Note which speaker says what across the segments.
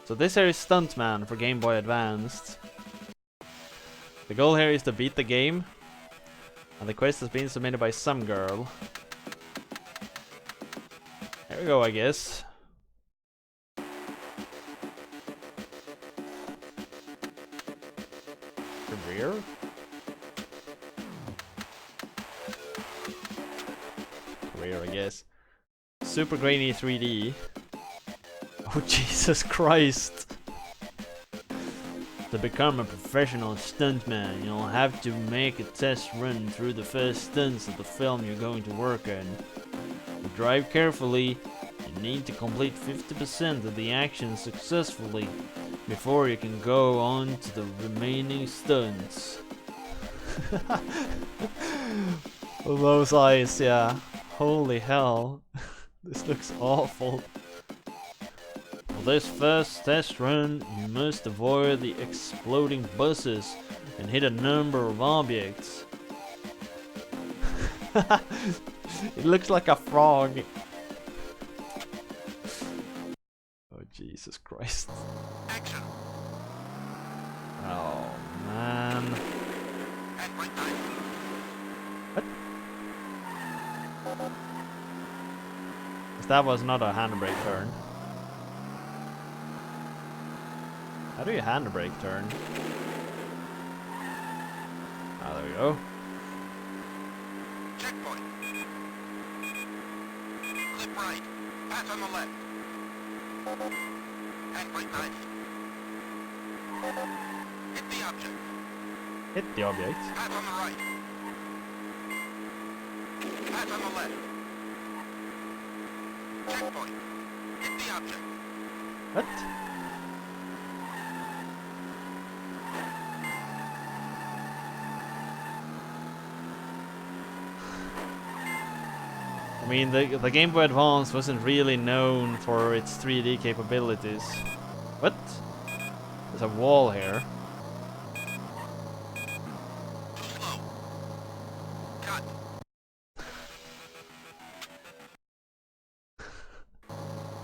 Speaker 1: So this here is Stuntman for Game Boy Advanced. The goal here is to beat the game. And the quest has been submitted by some girl. There we go, I guess. Career? Career, I guess. Super grainy 3D. Oh, Jesus Christ. To become a professional stuntman, you'll have to make a test run through the first stunts of the film you're going to work on. To drive carefully, you need to complete 50% of the action successfully before you can go on to the remaining stunts. Well, those eyes, yeah. Holy hell. This looks awful. For this first test run, you must avoid the exploding buses and hit a number of objects. It looks like a frog. Oh, Jesus Christ.
Speaker 2: Action.
Speaker 1: Oh, man. What? That was not a handbrake turn. How do you handbrake turn? Ah, there we go.
Speaker 2: Checkpoint. Clip right. Pass on the left. Handbrake 90. Hit the object.
Speaker 1: Hit the object.
Speaker 2: Pass on the right. Pass on the left. Checkpoint. Hit the object.
Speaker 1: What? I mean, the Game Boy Advance wasn't really known for its 3D capabilities. What? There's a wall here.
Speaker 2: Too slow. Cut.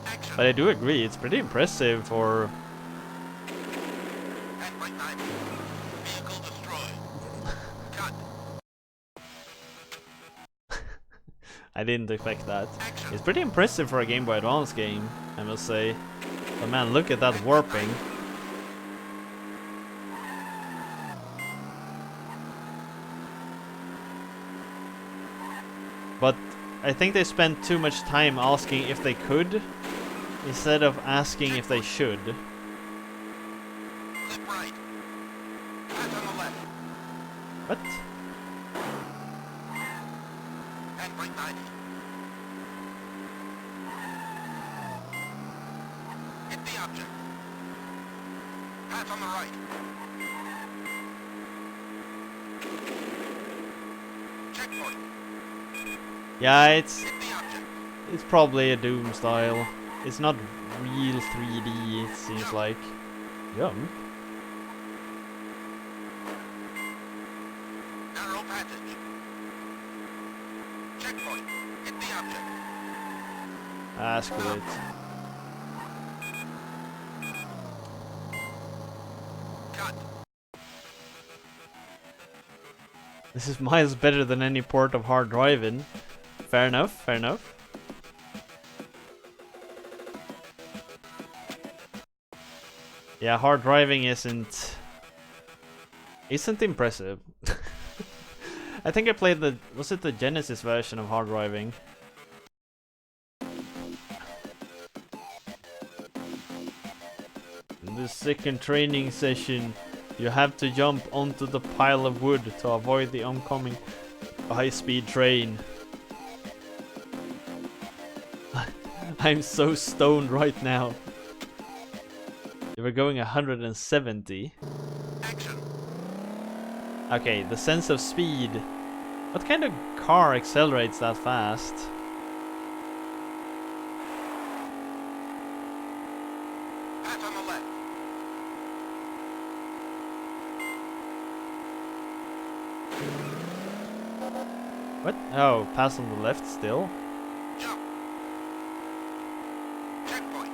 Speaker 2: Action.
Speaker 1: But I do agree, it's pretty impressive for...
Speaker 2: Handbrake 90. Vehicle destroyed. Cut.
Speaker 1: I didn't expect that.
Speaker 2: Action.
Speaker 1: It's pretty impressive for a Game Boy Advance game, I must say. But man, look at that warping. But I think they spent too much time asking if they could, instead of asking if they should.
Speaker 2: Clip right. Pass on the left.
Speaker 1: What?
Speaker 2: Handbrake 90. Hit the object. Pass on the right. Checkpoint.
Speaker 1: Yeah, it's
Speaker 2: Hit the object.
Speaker 1: probably a Doom style. It's not real 3D, it seems like. Jump?
Speaker 2: Narrow passage. Checkpoint. Hit the object.
Speaker 1: Ah, screw it.
Speaker 2: Cut.
Speaker 1: This is miles better than any port of Hard Driving. Fair enough, fair enough. Yeah, Hard Driving isn't impressive. I think I played was it the Genesis version of Hard Driving? In the second training session, you have to jump onto the pile of wood to avoid the oncoming high-speed train. I'm so stoned right now. You were going 170.
Speaker 2: Action.
Speaker 1: Okay, the sense of speed. What kind of car accelerates that fast?
Speaker 2: Pass on the left.
Speaker 1: What? Oh, pass on the left still?
Speaker 2: Jump. Checkpoint.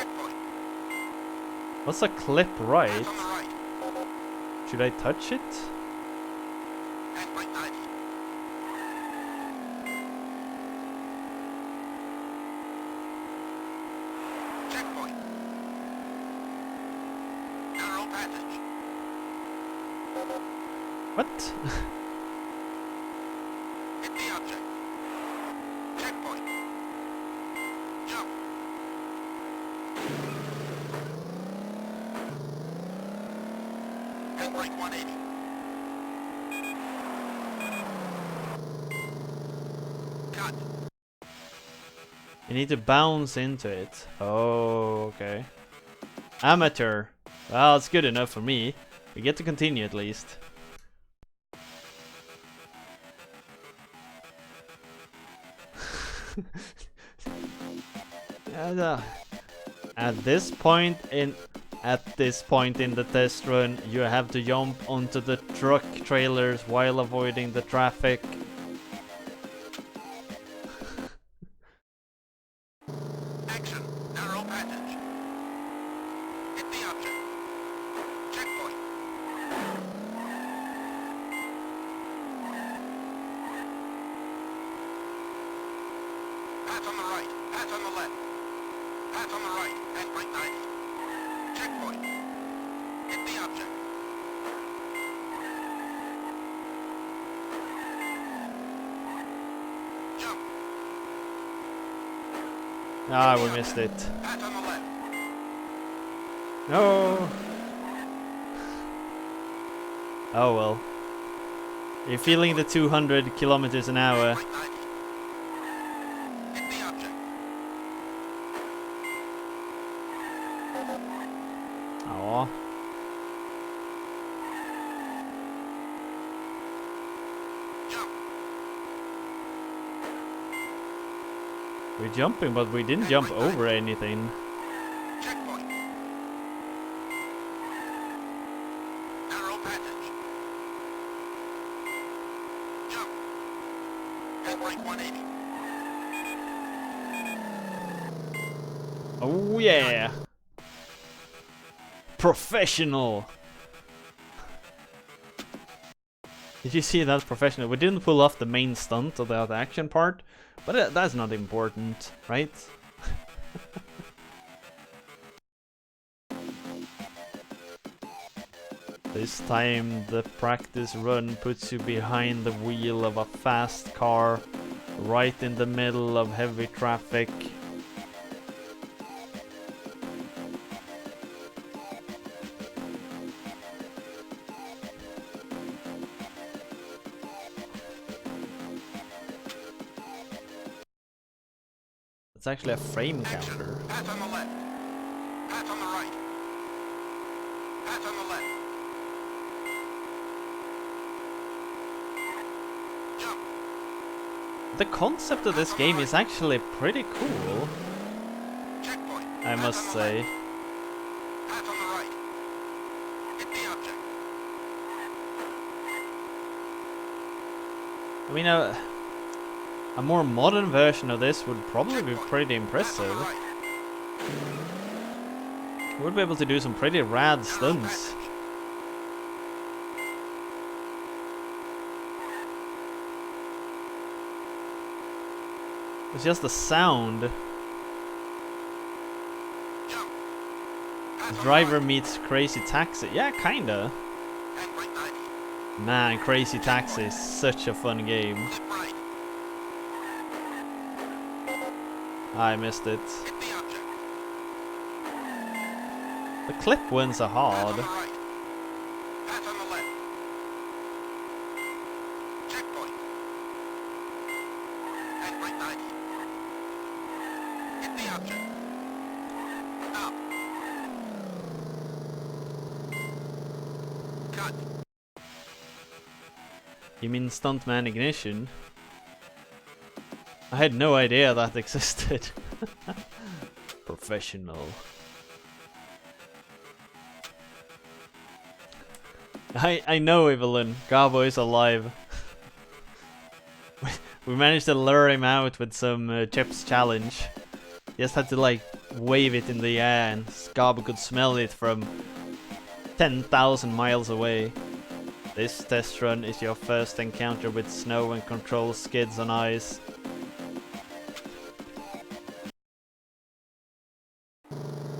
Speaker 2: Checkpoint.
Speaker 1: What's a clip right?
Speaker 2: Half on the right.
Speaker 1: Should I touch it?
Speaker 2: Handbrake 90. Checkpoint. Narrow passage.
Speaker 1: What?
Speaker 2: Hit the object. Checkpoint. Jump. Handbrake 180. Cut.
Speaker 1: You need to bounce into it. Oh, okay. Amateur. Well, it's good enough for me. We get to continue at least. At this point in the test run, you have to jump onto the truck trailers while avoiding the traffic.
Speaker 2: Action. Narrow passage. Hit the object. Checkpoint. Path on the right. Path on the left. Path on the right. Handbrake 90. Checkpoint. Hit the object. Jump.
Speaker 1: Ah, we missed it.
Speaker 2: Path on the left.
Speaker 1: No. Oh well. You're feeling the 200 kilometers an hour.
Speaker 2: Handbrake 90. Hit the object.
Speaker 1: Aw.
Speaker 2: Jump.
Speaker 1: We're jumping, but we didn't jump over anything.
Speaker 2: Checkpoint. Narrow passage. Jump. Handbrake 180.
Speaker 1: Oh yeah. Professional. Did you see that? Professional? We didn't pull off the main stunt of the action part, but that's not important, right? This time the practice run puts you behind the wheel of a fast car, right in the middle of heavy traffic. It's actually a frame
Speaker 2: Action.
Speaker 1: counter.
Speaker 2: Path on the left. Path on the right. Path on the left. Jump.
Speaker 1: The concept of this game is actually pretty cool,
Speaker 2: Checkpoint.
Speaker 1: I
Speaker 2: Path
Speaker 1: must
Speaker 2: on the
Speaker 1: say.
Speaker 2: left. Path on the right. Hit the object.
Speaker 1: I mean, a more modern version of this would probably be pretty
Speaker 2: Path on
Speaker 1: impressive.
Speaker 2: the right.
Speaker 1: We would be able to do some pretty rad
Speaker 2: Narrow
Speaker 1: stunts.
Speaker 2: passage.
Speaker 1: It's just the sound.
Speaker 2: Jump. Path on the
Speaker 1: Driver
Speaker 2: right.
Speaker 1: meets Crazy Taxi. Yeah, kinda.
Speaker 2: Handbrake 90.
Speaker 1: Man, Crazy Taxi is such a fun game.
Speaker 2: Flip right.
Speaker 1: I missed it.
Speaker 2: Hit the object.
Speaker 1: The clip ones are
Speaker 2: Path on
Speaker 1: hard.
Speaker 2: the right. Path on the left. Checkpoint. Handbrake 90. Hit the object. Stop. Cut.
Speaker 1: You mean Stuntman Ignition? I had no idea that existed. Professional. I know, Evelyn. Gabo is alive. We managed to lure him out with some Chips challenge. Just had to like wave it in the air and Scarbo could smell it from 10,000 miles away. This test run is your first encounter with snow and control skids on ice.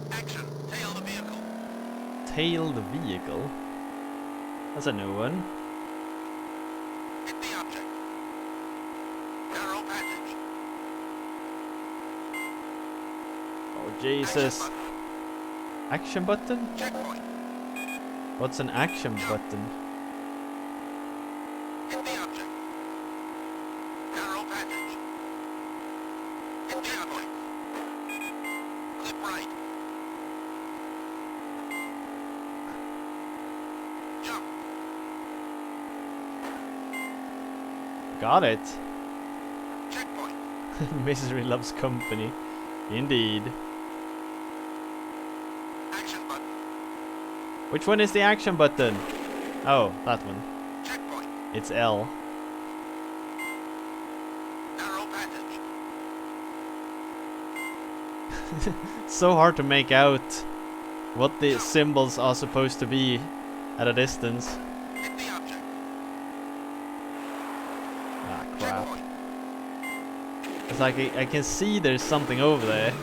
Speaker 2: Action. Tail the vehicle.
Speaker 1: Tail the vehicle? That's a new one.
Speaker 2: Hit the object. Narrow passage.
Speaker 1: Oh Jesus. Action button?
Speaker 2: Checkpoint.
Speaker 1: What's an action button?
Speaker 2: Hit the object. Narrow passage. Hit checkpoint. Clip right. Jump.
Speaker 1: Got it.
Speaker 2: Checkpoint.
Speaker 1: Misery loves company. Indeed.
Speaker 2: Action button.
Speaker 1: Which one is the action button? Oh, that one.
Speaker 2: Checkpoint.
Speaker 1: It's L.
Speaker 2: Narrow passage.
Speaker 1: So hard to make out what the symbols are supposed to be at a distance.
Speaker 2: Hit the object.
Speaker 1: Ah, crap.
Speaker 2: Checkpoint.
Speaker 1: It's like I can see there's something over there.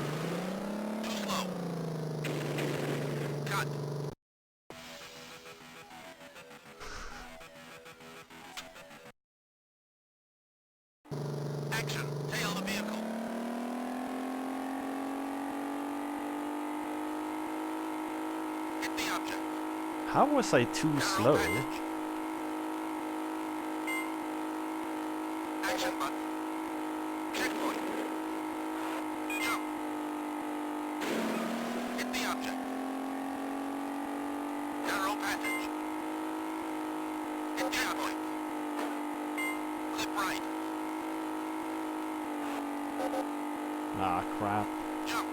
Speaker 2: Too slow. Cut. Action. Tail the vehicle. Hit the object.
Speaker 1: How was I too
Speaker 2: Narrow
Speaker 1: slow?
Speaker 2: passage. Action button. Checkpoint. Jump. Hit the object. Narrow passage. Hit checkpoint. Clip right.
Speaker 1: Ah, crap.
Speaker 2: Jump.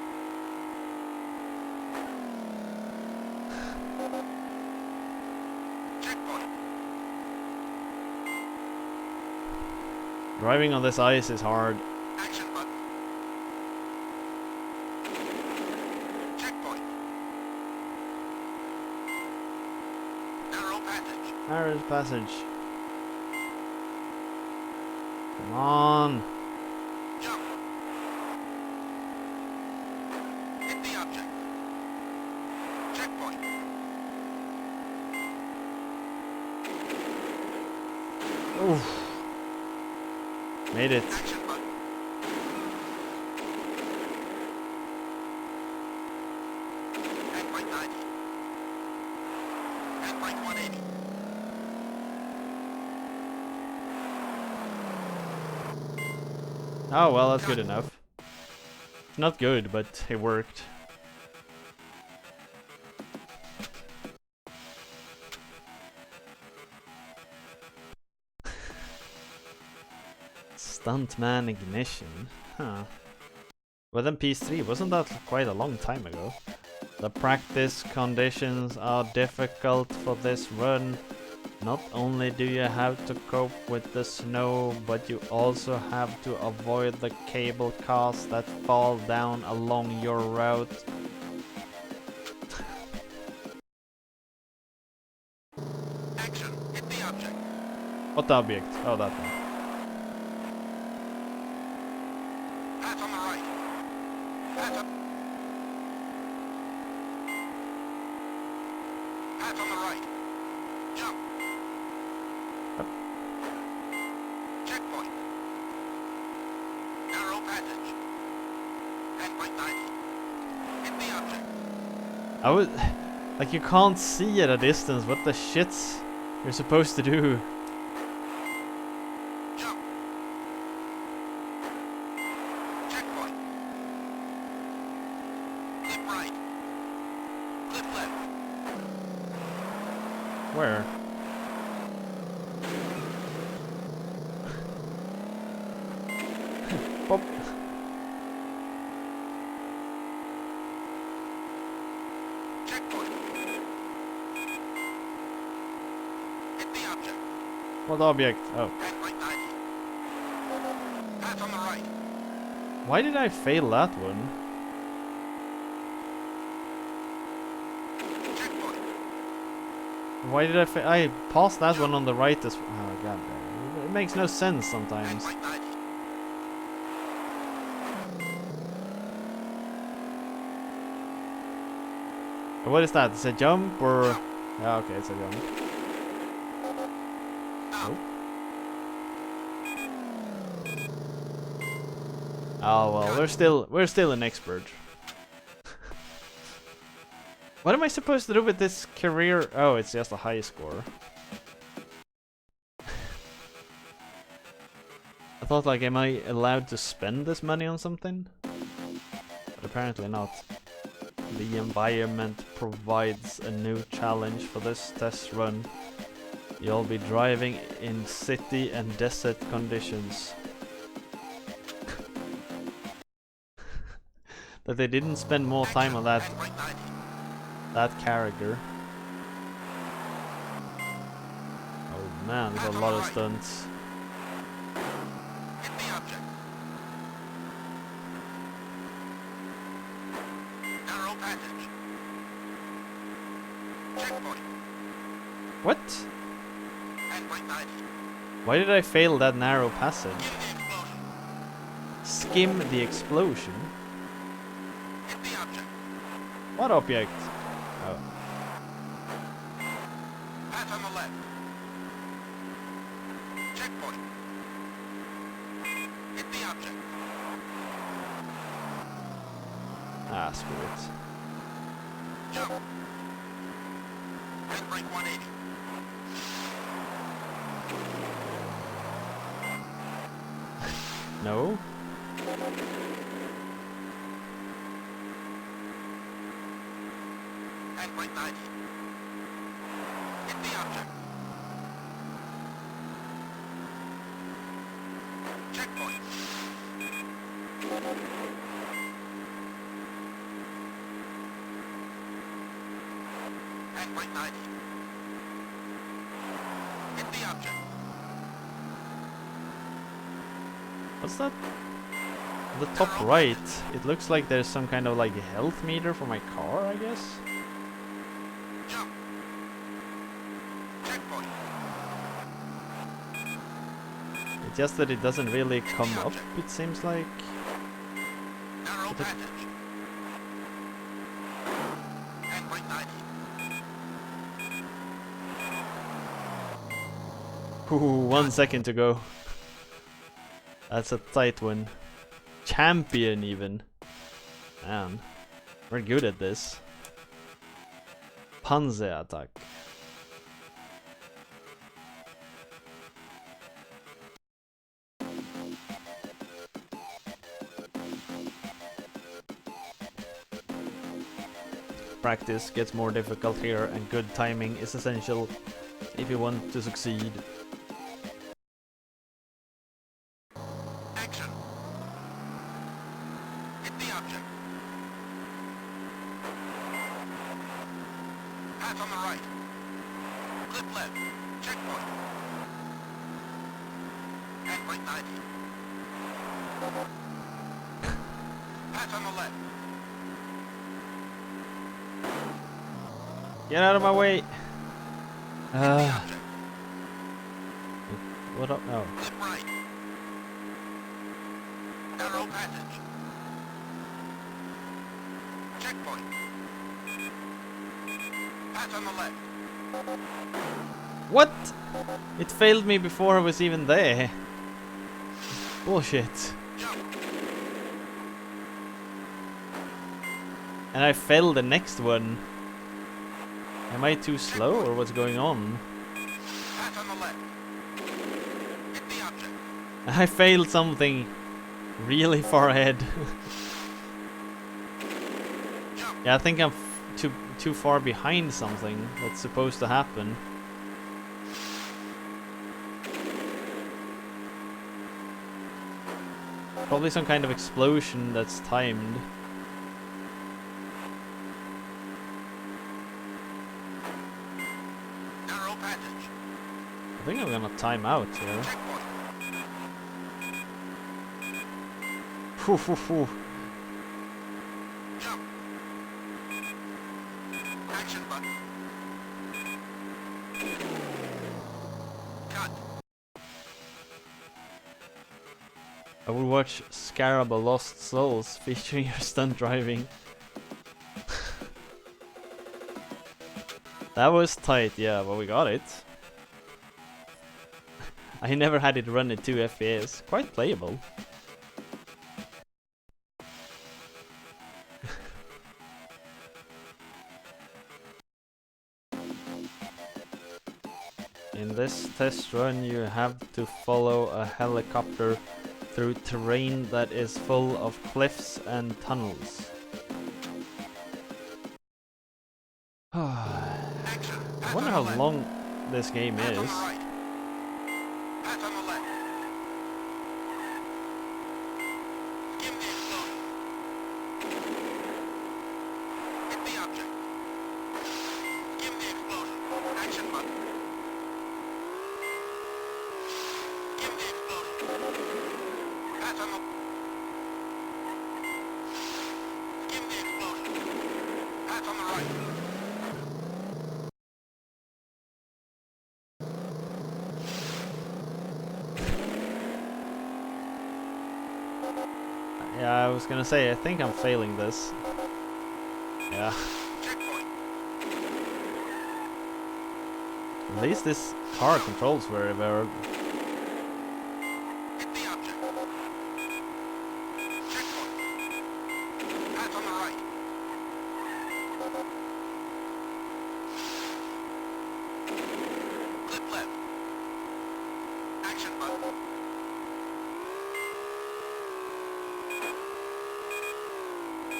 Speaker 2: Checkpoint.
Speaker 1: Driving on this ice is hard.
Speaker 2: Action button. Checkpoint. Narrow passage.
Speaker 1: Narrow passage. Come on.
Speaker 2: Jump. Hit the object. Checkpoint.
Speaker 1: Oof. Made it.
Speaker 2: Action button. Handbrake 90. Handbrake 180.
Speaker 1: Oh well, that's good enough. Not good, but it worked. Stuntman ignition. Huh. Well then PS3, wasn't that quite a long time ago? The practice conditions are difficult for this run. Not only do you have to cope with the snow, but you also have to avoid the cable cars that fall down along your route.
Speaker 2: Action. Hit the object.
Speaker 1: What object? Oh, that one.
Speaker 2: Pass on the right. Pass up. Pass on the right. Jump.
Speaker 1: Up.
Speaker 2: Checkpoint. Narrow passage. Handbrake 90. Hit the object.
Speaker 1: I would... Like, you can't see at a distance what the shits you're supposed to do.
Speaker 2: Jump. Checkpoint. Clip right. Clip left.
Speaker 1: Where? Pop.
Speaker 2: Checkpoint. Hit the object.
Speaker 1: What object? Oh.
Speaker 2: Handbrake 90. Pass on the right.
Speaker 1: Why did I fail that one? Why did I passed that one on the right as oh god. It makes no sense sometimes.
Speaker 2: Handbrake 90.
Speaker 1: What is that? Is it a jump or yeah, okay, it's a jump. Oh. Oh well, we're still an expert. What am I supposed to do with this career? Oh, it's just a high score. I thought like, am I allowed to spend this money on something? But apparently not. The environment provides a new challenge for this test run. You'll be driving in city and desert conditions. That they didn't spend more time on that character. Oh man, there's a lot of stunts.
Speaker 2: Hit the object. Narrow passage. Checkpoint.
Speaker 1: What?
Speaker 2: Handbrake 90.
Speaker 1: Why did I fail that narrow passage?
Speaker 2: Skim the explosion.
Speaker 1: Skim the explosion?
Speaker 2: Hit the object.
Speaker 1: What object? Oh.
Speaker 2: Pass on the left. Checkpoint. Hit the object.
Speaker 1: Ah, screw it.
Speaker 2: Jump. Handbrake 180.
Speaker 1: No?
Speaker 2: Handbrake 90. Hit the object. Checkpoint. Handbrake 90. Hit the object.
Speaker 1: What's that? On the top right, it looks like there's some kind of like health meter for my car, I guess?
Speaker 2: Jump. Checkpoint.
Speaker 1: It's just that it doesn't really come up, it seems like.
Speaker 2: Narrow
Speaker 1: But it-
Speaker 2: passage. Handbrake 90.
Speaker 1: Ooh, 1 second to go. That's a tight one. Champion even. Man, we're good at this. Panzer attack. Practice gets more difficult here, and good timing is essential if you want to succeed.
Speaker 2: Action. Hit the object. Pass on the right. Clip left. Checkpoint. Handbrake 90. Pass on the left.
Speaker 1: Get out of my way!
Speaker 2: Hit the object.
Speaker 1: What up? Oh.
Speaker 2: Clip right. Narrow passage. Checkpoint. Pass on the left.
Speaker 1: What? It failed me before I was even there. Bullshit.
Speaker 2: Jump.
Speaker 1: And I failed the next one. Am I too slow or what's going on?
Speaker 2: Pass on the left. Hit the object.
Speaker 1: I failed something really far ahead.
Speaker 2: Jump.
Speaker 1: Yeah, I think I'm too far behind something that's supposed to happen. Probably some kind of explosion that's timed.
Speaker 2: Narrow passage.
Speaker 1: I think I'm gonna time out here.
Speaker 2: Checkpoint.
Speaker 1: Phew, phew, phew.
Speaker 2: Jump. Action button.
Speaker 1: I would watch Scarab: A Lost Souls featuring your stunt driving. That was tight, yeah, but we got it. I never had it run at 2 FPS. Quite playable. In this test run, you have to follow a helicopter through terrain that is full of cliffs and tunnels. I wonder how long this game is. Yeah, I was gonna say, I think I'm failing this. Yeah. At least this car controls very well.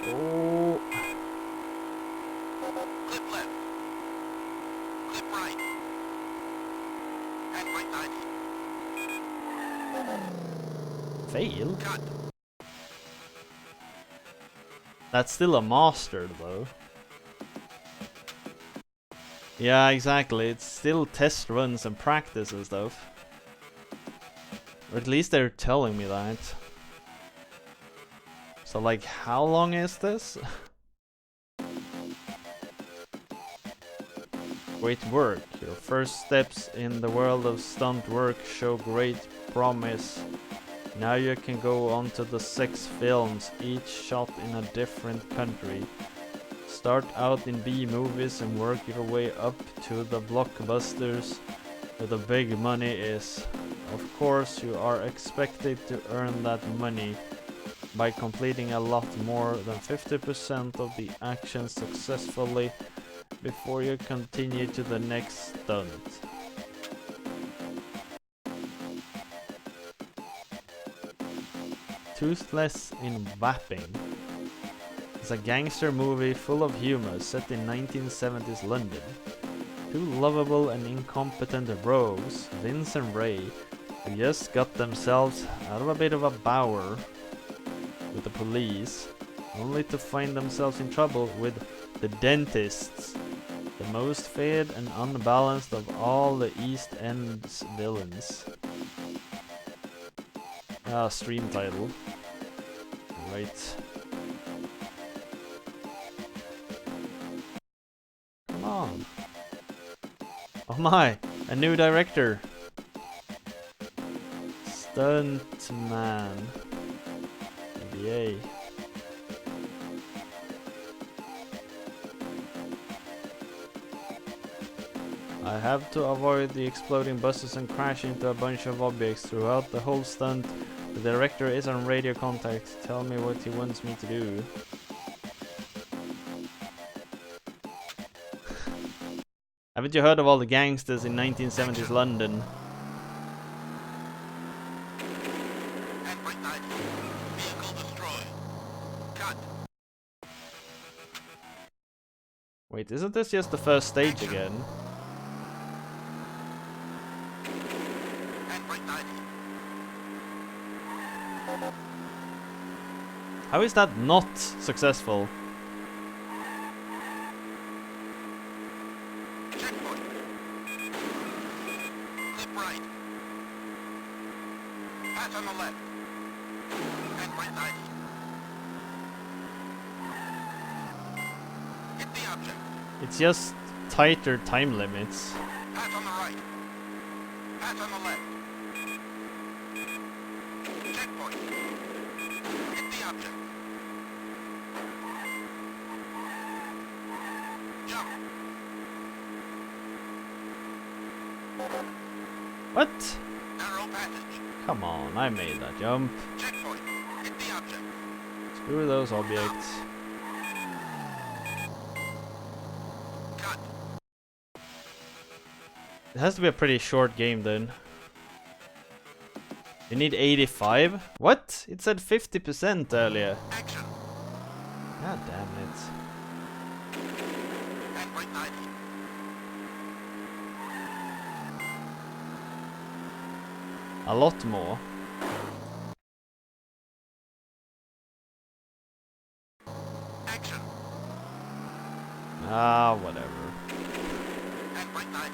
Speaker 1: Oh.
Speaker 2: Clip left. Clip right. Handbrake 90.
Speaker 1: Fail?
Speaker 2: Cut.
Speaker 1: That's still a master though. Yeah, exactly. It's still test runs and practice and stuff. Or at least they're telling me that. So like, how long is this? Great work. Your first steps in the world of stunt work show great promise. Now you can go on to the 6 films, each shot in a different country. Start out in B movies and work your way up to the blockbusters where the big money is. Of course, you are expected to earn that money by completing a lot more than 50% of the action successfully before you continue to the next stunt. Toothless in Wapping is a gangster movie full of humor set in 1970s London. Two lovable and incompetent rogues, Vince and Ray, who just got themselves out of a bit of a bower with the police, only to find themselves in trouble with the dentists, the most feared and unbalanced of all the East End's villains. Ah, stream title. Right. Come on. Oh my, a new director. Stuntman. GBA. I have to avoid the exploding buses and crash into a bunch of objects throughout the whole stunt. The director is on radio contact. Tell me what he wants me to do. Haven't you heard of all the gangsters in 1970s London?
Speaker 2: Handbrake 90. Vehicle destroyed. Cut.
Speaker 1: Wait, isn't this just the first stage again?
Speaker 2: Handbrake 90.
Speaker 1: How is that not successful?
Speaker 2: Checkpoint. Clip right. Pass on the left. Handbrake 90. Hit the object.
Speaker 1: It's just tighter time limits.
Speaker 2: Pass on the right. Pass on the left. Checkpoint.
Speaker 1: What?
Speaker 2: Narrow passage.
Speaker 1: Come on, I made that jump.
Speaker 2: Checkpoint. Hit the object.
Speaker 1: Screw those objects.
Speaker 2: Cut.
Speaker 1: It has to be a pretty short game then. You need 85? What? It said 50% earlier.
Speaker 2: Action.
Speaker 1: God damn it.
Speaker 2: Handbrake 90.
Speaker 1: A lot more.
Speaker 2: Action.
Speaker 1: Ah, whatever.
Speaker 2: Handbrake 90.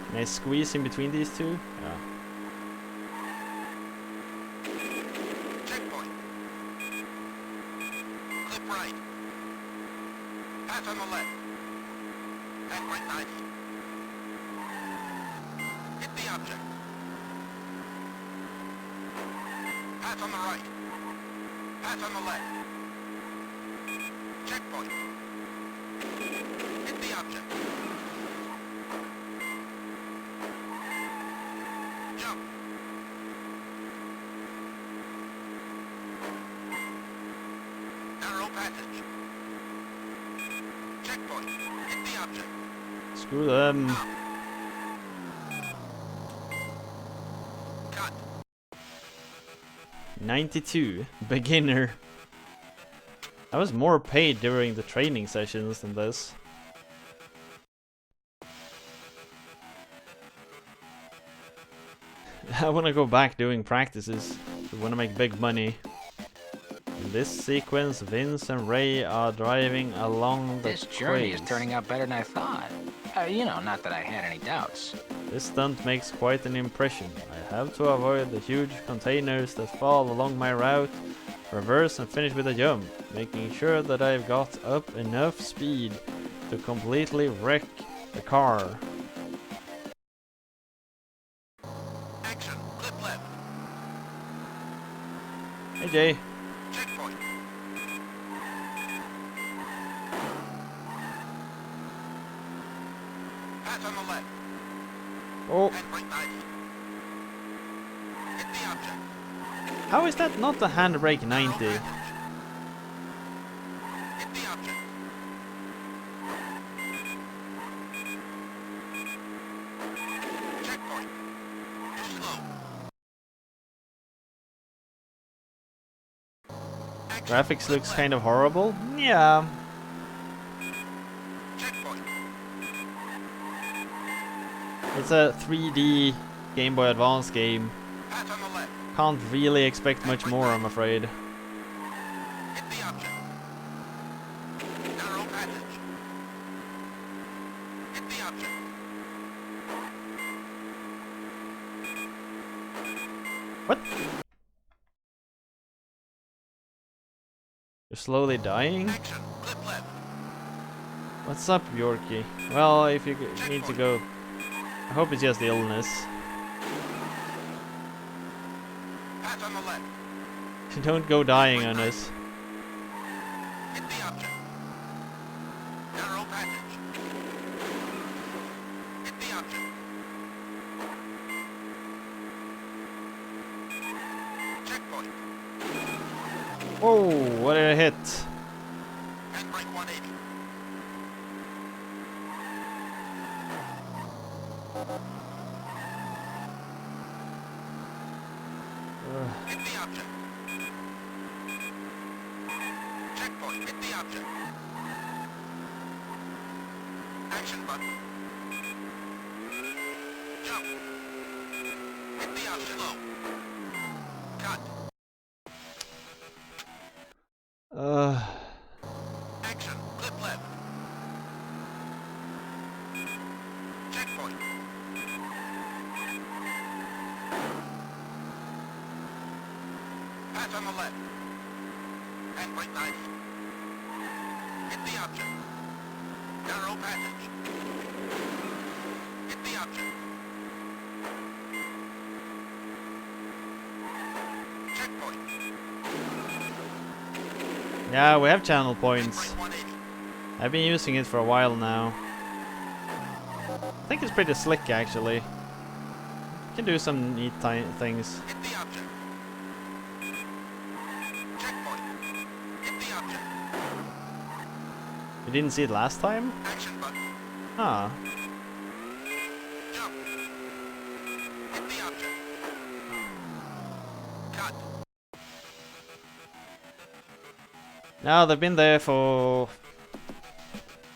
Speaker 1: Can I squeeze in between these two? Yeah.
Speaker 2: Checkpoint. Clip right. Pass on the left. Handbrake 90. Hit the object. Pass on the right. Pass on the left. Checkpoint. Hit the object. Jump. Narrow passage. Checkpoint. Hit the object.
Speaker 1: Screw them.
Speaker 2: Cut.
Speaker 1: 92. Beginner. I was more paid during the training sessions than this. I want to go back doing practices. I want to make big money. In this sequence, Vince and Ray are driving along the
Speaker 3: This journey is
Speaker 1: quays.
Speaker 3: turning out better than I thought. You know, not that I had any doubts.
Speaker 1: This stunt makes quite an impression. I have to avoid the huge containers that fall along my route, reverse and finish with a jump, making sure that I've got up enough speed to completely wreck the car.
Speaker 2: Action. Clip left.
Speaker 1: Hey Jay.
Speaker 2: Checkpoint. Pass on the left.
Speaker 1: Oh,
Speaker 2: Handbrake 90. Hit the object.
Speaker 1: how is that not the Handbrake 90?
Speaker 2: Hit the object. Checkpoint. Too slow. Action.
Speaker 1: Graphics looks kind of horrible. Yeah.
Speaker 2: Checkpoint.
Speaker 1: It's a 3D Game Boy Advance game.
Speaker 2: Pass on the left.
Speaker 1: Can't really expect much more, I'm afraid.
Speaker 2: Hit the object. Narrow passage. Hit the object.
Speaker 1: What? You're slowly dying?
Speaker 2: Action. Clip left.
Speaker 1: What's up, Yorkie? Well, if you need to go... I hope it's just the illness.
Speaker 2: Pass on the left.
Speaker 1: Don't go dying on us.
Speaker 2: Hit the object. Narrow passage. Hit the object. Checkpoint.
Speaker 1: Whoa, what did I hit?
Speaker 2: Handbrake 180. Hit the object. Checkpoint. Hit the object. Action button. Jump. Hit the object. Slow. Cut. Action. Clip left. Checkpoint. Pass on the left. Handbrake 90. Hit the object. Narrow passage. Hit the object. Checkpoint.
Speaker 1: Yeah, we have channel points.
Speaker 2: Handbrake 180.
Speaker 1: I've been using it for a while now. I think it's pretty slick actually. You can do some neat things.
Speaker 2: Hit the object. Checkpoint. Hit the object.
Speaker 1: You didn't see it last time?
Speaker 2: Action button.
Speaker 1: Ah.
Speaker 2: Jump. Hit the object. Cut.
Speaker 1: No, they've been there for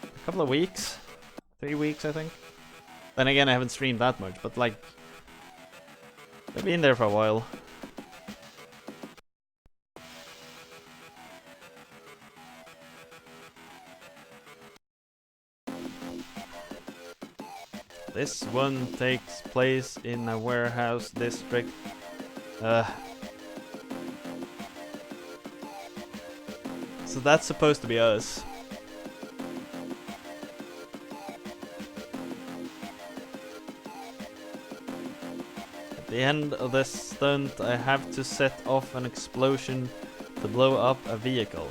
Speaker 1: a couple of weeks. 3 weeks, I think. Then again, I haven't streamed that much, but like, they've been there for a while. This one takes place in a warehouse district. So that's supposed to be us. At the end of this stunt, I have to set off an explosion to blow up a vehicle.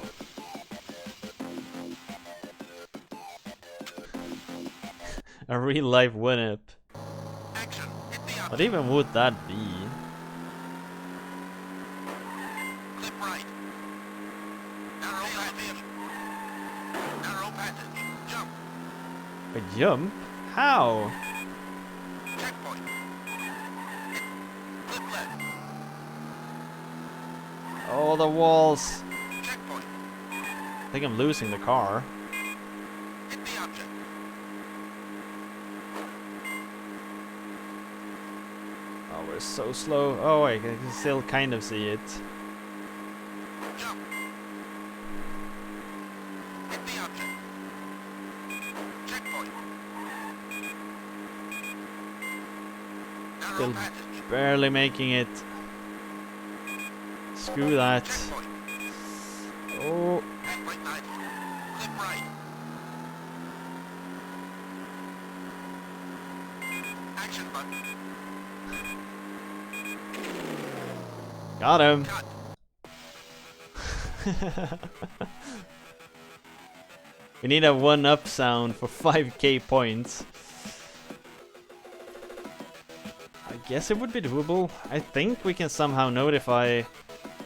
Speaker 1: A real life one-up.
Speaker 2: Action. Hit the
Speaker 1: What
Speaker 2: object.
Speaker 1: even would that be?
Speaker 2: Clip right. Narrow passage. Narrow passage. Jump.
Speaker 1: A jump? How?
Speaker 2: Checkpoint. Clip left.
Speaker 1: Oh, the walls.
Speaker 2: Checkpoint.
Speaker 1: I think I'm losing the car.
Speaker 2: Hit the object.
Speaker 1: Oh, we're so slow. Oh wait, I can still kind of see it.
Speaker 2: Jump. Hit the object. Checkpoint. Narrow
Speaker 1: Still
Speaker 2: passage.
Speaker 1: barely making it. Screw that.
Speaker 2: Checkpoint.
Speaker 1: Oh,
Speaker 2: Handbrake knife. Clip right. Action button.
Speaker 1: got him.
Speaker 2: Cut.
Speaker 1: We need a 1-up sound for 5k points. I guess it would be doable. I think we can somehow notify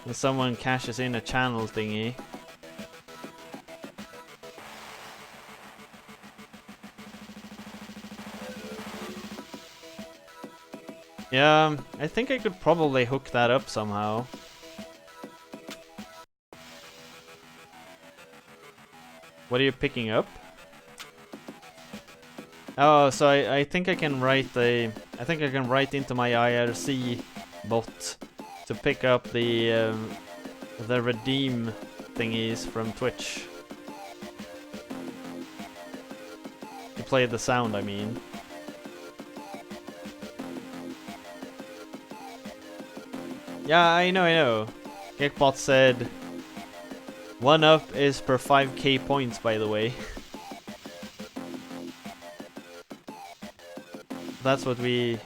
Speaker 1: when someone cashes in a channel thingy. Yeah, I think I could probably hook that up somehow. What are you picking up? Oh, so I think I can write into my IRC bot to pick up the redeem thingies from Twitch. To play the sound, I mean. Yeah, I know. Geekbot said 1-up is per 5k points, by the way. That's what we...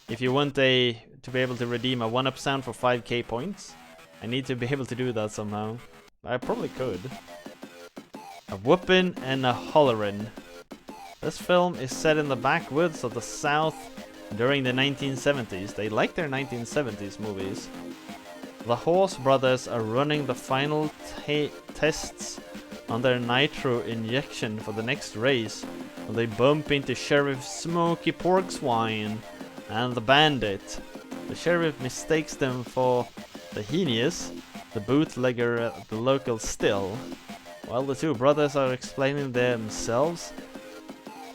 Speaker 1: If you want to be able to redeem a 1-up sound for 5k points, I need to be able to do that somehow. I probably could. A whoopin' and a hollerin'. This film is set in the backwoods of the South during the 1970s. They like their 1970s movies. The Horse brothers are running the final tests on their nitro injection for the next race when they bump into Sheriff Smokey Porkswine and the Bandit. The sheriff mistakes them for the Henius, the bootlegger at the local still. While the two brothers are explaining themselves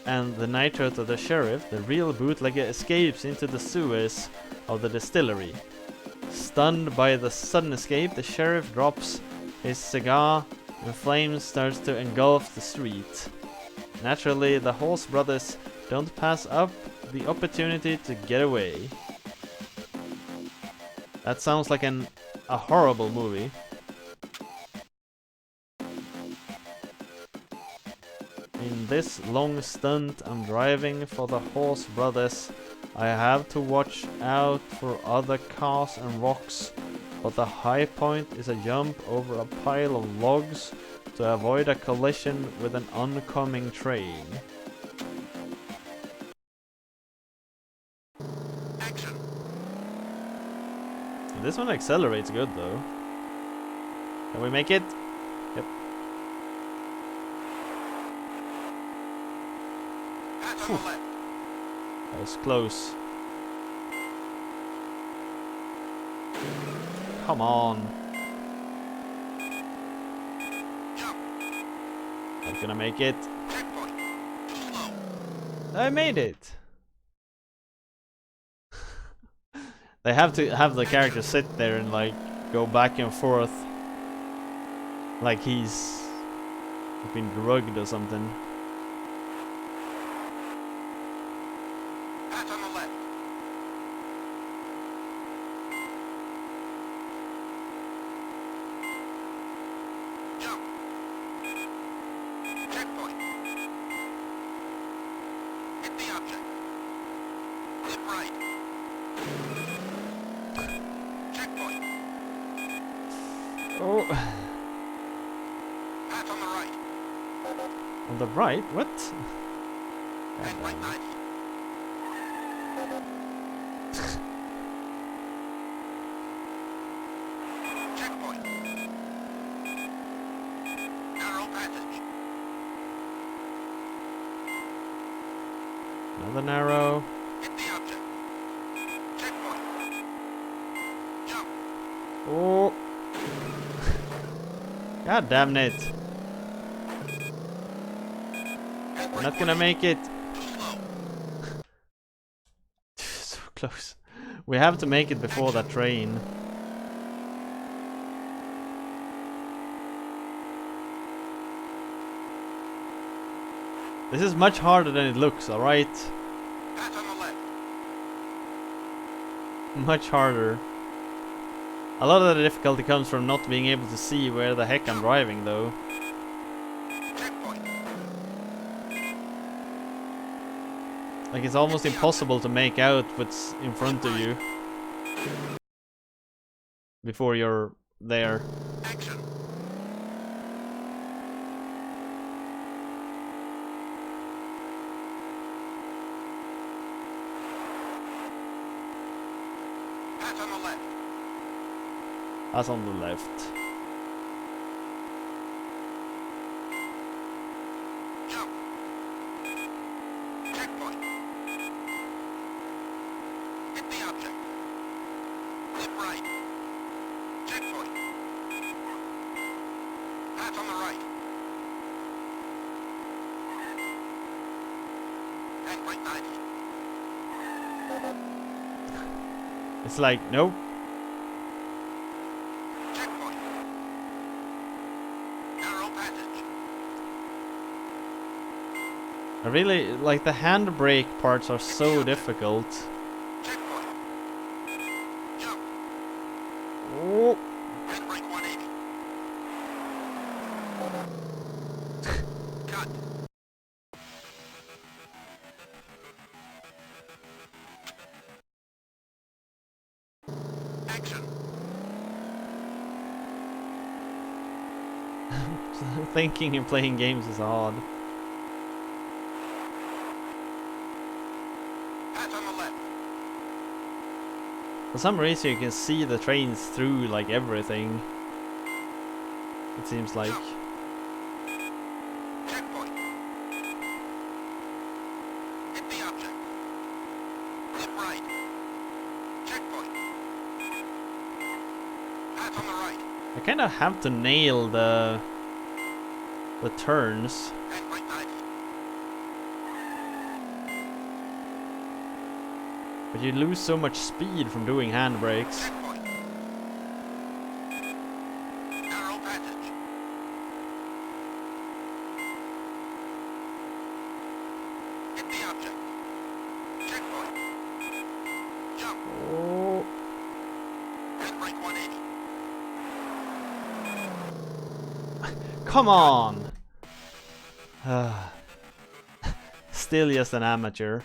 Speaker 1: and the nitro to the sheriff, the real bootlegger escapes into the sewers of the distillery. Stunned by the sudden escape, the sheriff drops his cigar and flames starts to engulf the street. Naturally, the Horse brothers don't pass up the opportunity to get away. That sounds like a horrible movie. In this long stunt I'm driving for the Horse brothers, I have to watch out for other cars and rocks, but the high point is a jump over a pile of logs to avoid a collision with an oncoming train.
Speaker 2: Action.
Speaker 1: This one accelerates good though. Can we make it? Yep.
Speaker 2: Pass on the left.
Speaker 1: That was close. Come on.
Speaker 2: Jump.
Speaker 1: Not gonna make it.
Speaker 2: Checkpoint. Too slow.
Speaker 1: I made it. They have to have the character sit there and like go back and forth like he's been drugged or something.
Speaker 2: Pass on the left. Jump. Checkpoint. Hit the object. Flip right. Checkpoint.
Speaker 1: Oh,
Speaker 2: Pass on the right.
Speaker 1: on the right? What?
Speaker 2: And right 90. Checkpoint. Narrow passage.
Speaker 1: Another narrow.
Speaker 2: Hit the object. Checkpoint. Jump.
Speaker 1: Oh. God damn it.
Speaker 2: And
Speaker 1: We're
Speaker 2: right
Speaker 1: not gonna
Speaker 2: 180.
Speaker 1: make it.
Speaker 2: Too slow.
Speaker 1: So close. We have to make it before that train. This is much harder than it looks, alright?
Speaker 2: Pass on the left.
Speaker 1: Much harder. A lot of the difficulty comes from not being able to see where the heck I'm driving though.
Speaker 2: Checkpoint.
Speaker 1: Like it's almost impossible to make out what's in front of you before you're there.
Speaker 2: Action. Pass on the left.
Speaker 1: That's on the left.
Speaker 2: Jump. Checkpoint. Hit the object. Flip right. Checkpoint. Pass on the right. And right 90.
Speaker 1: It's like, nope.
Speaker 2: Checkpoint. Narrow passage.
Speaker 1: I really, like the handbrake parts are so difficult.
Speaker 2: Checkpoint. Jump.
Speaker 1: Oh.
Speaker 2: And brake 180. Cut. Action.
Speaker 1: Thinking and playing games is hard.
Speaker 2: Pass on the left.
Speaker 1: For some reason you can see the trains through like everything. It seems like.
Speaker 2: Checkpoint. Hit the object. Flip right. Checkpoint. Pass on the right.
Speaker 1: I kind of have to nail the turns.
Speaker 2: And right 90.
Speaker 1: But you lose so much speed from doing handbrakes.
Speaker 2: Checkpoint. Narrow passage. Hit the object. Checkpoint. Jump.
Speaker 1: Oh.
Speaker 2: And brake 180.
Speaker 1: Come on! Still just an amateur.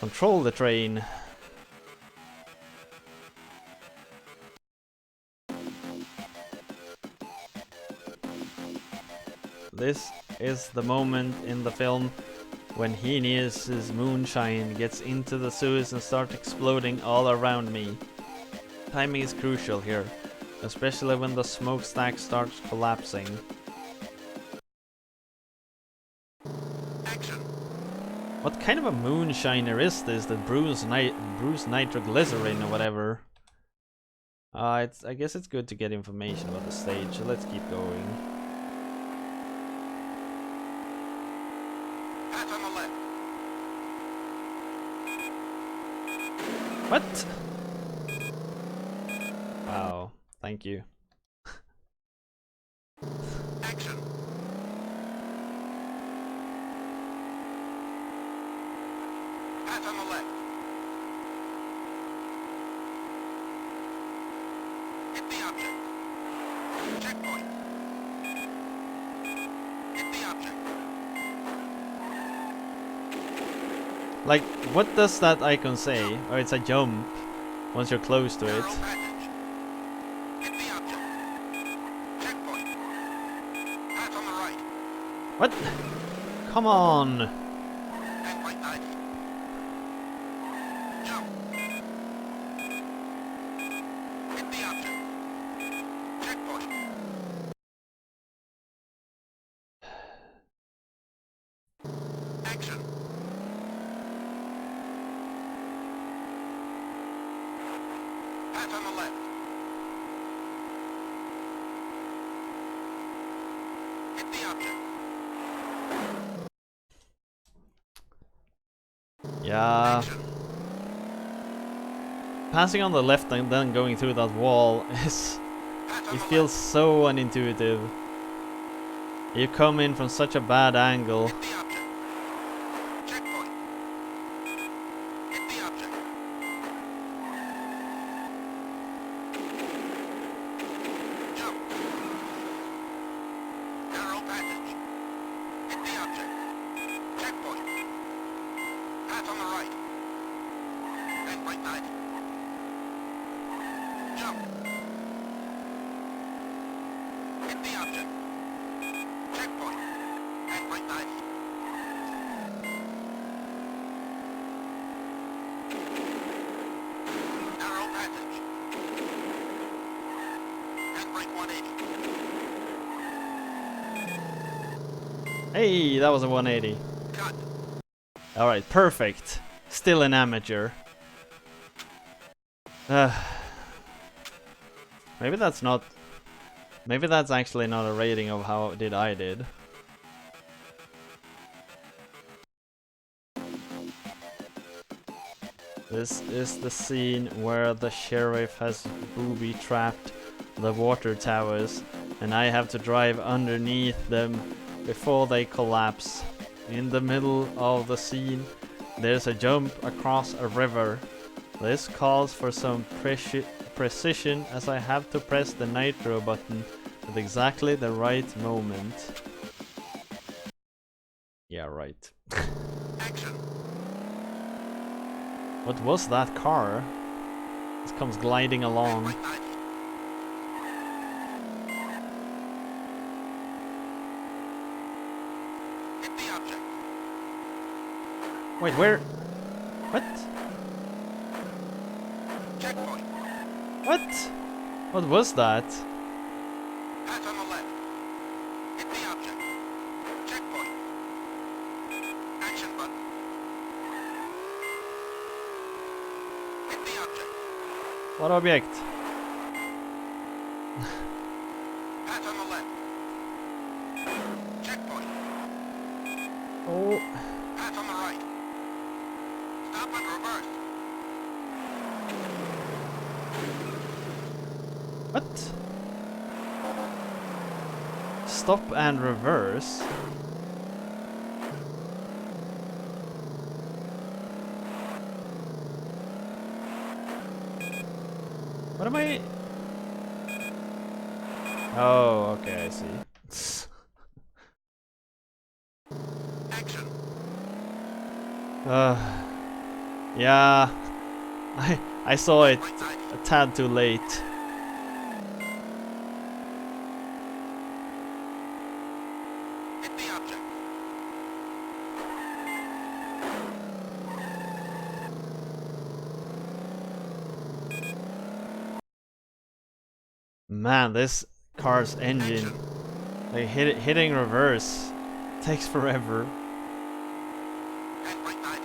Speaker 1: Control the train. this is the moment in the film when Henius's moonshine gets into the sewers and starts exploding all around me. Timing is crucial here, especially when the smokestack starts collapsing.
Speaker 2: Action.
Speaker 1: What kind of a moonshiner is this that brews nitroglycerin or whatever? I guess it's good to get information about the stage, so let's keep going.
Speaker 2: Pass on the left.
Speaker 1: What? Wow, thank you.
Speaker 2: Action. Pass on the left. Hit the object. Checkpoint. Hit the object.
Speaker 1: Like, what does that icon say? Oh, it's a jump once you're close to
Speaker 2: Narrow
Speaker 1: it.
Speaker 2: passage. Hit the object. Checkpoint. Pass on the right.
Speaker 1: What? Come on!
Speaker 2: And right 90. Jump. Hit the object. Checkpoint. Action. Pass on the left. Hit the object.
Speaker 1: Yeah.
Speaker 2: Action.
Speaker 1: Passing on the left and then going through that wall is...
Speaker 2: Pass on
Speaker 1: It
Speaker 2: the
Speaker 1: feels so unintuitive. You come in from such a bad angle.
Speaker 2: left. Hit the object. Checkpoint. Hit the object. Jump. Narrow passage. Hit the object. Checkpoint. Pass on the right. And right 90. Jump. Hit the object. Checkpoint. And right 90. Narrow passage. And right 180.
Speaker 1: Hey, that was a 180.
Speaker 2: Cut.
Speaker 1: Alright, perfect. Still an amateur. Maybe that's not... Maybe that's actually not a rating of how I did. This is the scene where the sheriff has booby-trapped the water towers, and I have to drive underneath them before they collapse. In the middle of the scene, there's a jump across a river. This calls for some precision, as I have to press the nitro button at exactly the right moment. Yeah, right.
Speaker 2: Action.
Speaker 1: What was that car? This comes gliding
Speaker 2: And
Speaker 1: along.
Speaker 2: right 90. Hit the object.
Speaker 1: Wait, where? What?
Speaker 2: Checkpoint.
Speaker 1: What? What was that?
Speaker 2: Pass on the left. Hit the object. Checkpoint. Action button. Hit the object.
Speaker 1: What object?
Speaker 2: Pass on the left. Checkpoint.
Speaker 1: Oh.
Speaker 2: Pass on the right. Stop and reverse.
Speaker 1: What? Stop and reverse? What am I... Oh, okay, I see.
Speaker 2: Action.
Speaker 1: Yeah, I saw it
Speaker 2: Right 90.
Speaker 1: a tad too late. Man, this car's engine, like hitting reverse, takes forever.
Speaker 2: Handbrake 90.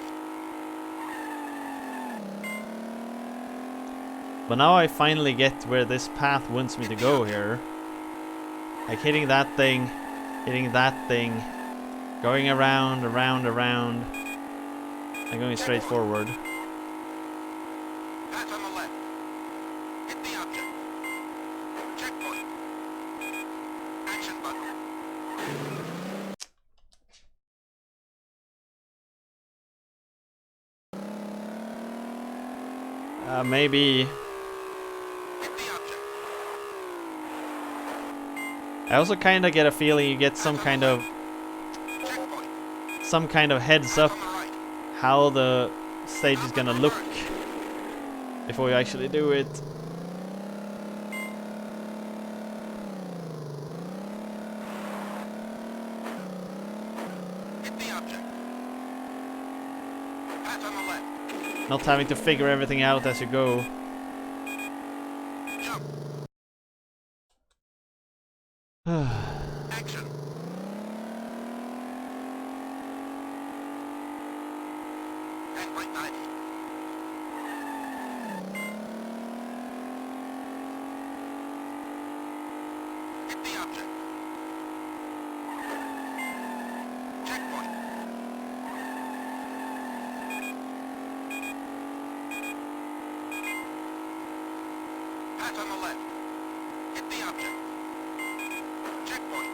Speaker 1: But now I finally get where this path wants me to go here. Like hitting that thing, going around, and going straight forward.
Speaker 2: Pass on the left. Hit the object. Checkpoint. Action button.
Speaker 1: Maybe.
Speaker 2: Hit the object.
Speaker 1: I also kind of get a feeling you get some kind of
Speaker 2: Checkpoint.
Speaker 1: heads
Speaker 2: Pass
Speaker 1: up
Speaker 2: on the right.
Speaker 1: how the stage is gonna look before you actually do it.
Speaker 2: Hit the object. Pass on the left.
Speaker 1: Not having to figure everything out as you go.
Speaker 2: Jump. Action. Handbrake 90. Hit the object. Checkpoint. Pass on the left. Hit the object. Checkpoint.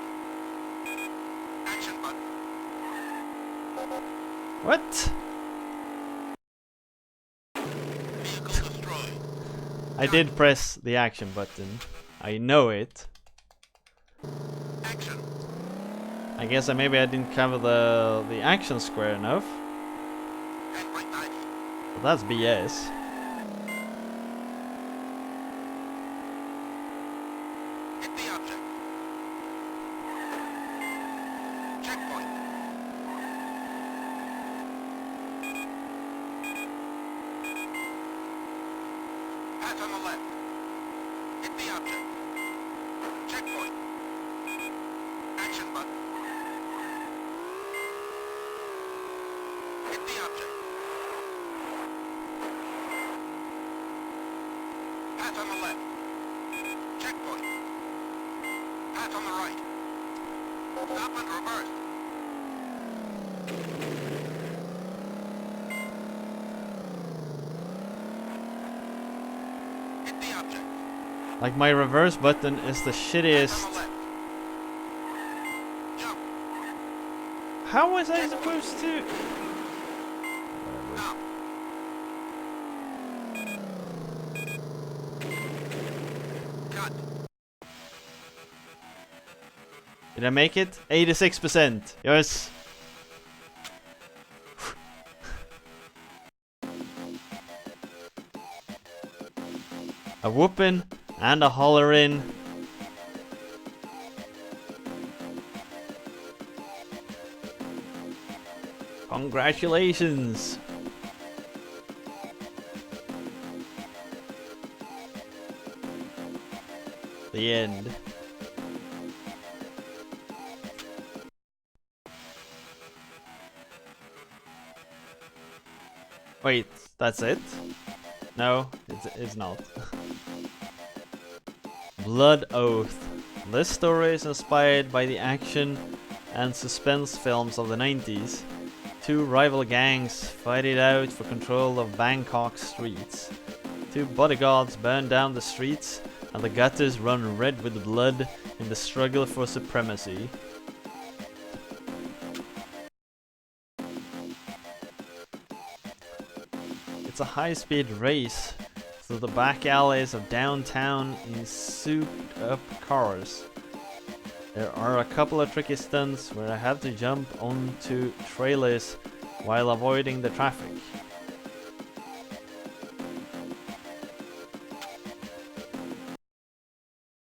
Speaker 2: Action button.
Speaker 1: What?
Speaker 2: Vehicle destroyed.
Speaker 1: I did press the action button. I know it.
Speaker 2: Action.
Speaker 1: I guess maybe I didn't cover the action square enough.
Speaker 2: Handbrake 90.
Speaker 1: But that's BS.
Speaker 2: Hit the object. Checkpoint. Pass on the left. Hit the object. Checkpoint. Action button. Hit the object. Pass on the left. Checkpoint. Pass on the right. Stop and reverse. Hit the object.
Speaker 1: Like my reverse button is the
Speaker 2: Pass
Speaker 1: shittiest.
Speaker 2: on the left. Jump.
Speaker 1: How was I supposed to?
Speaker 2: Now. Cut.
Speaker 1: Did I make it? 86%. Yes. A whooping and a hollering. Congratulations. The end. Wait, that's it? No, it's not. Blood Oath. This story is inspired by the action and suspense films of the 90s. Two rival gangs fight it out for control of Bangkok's streets. Two bodyguards burn down the streets, and the gutters run red with blood in the struggle for supremacy. It's a high-speed race through the back alleys of downtown in souped-up cars. There are a couple of tricky stunts where I have to jump onto trailers while avoiding the traffic.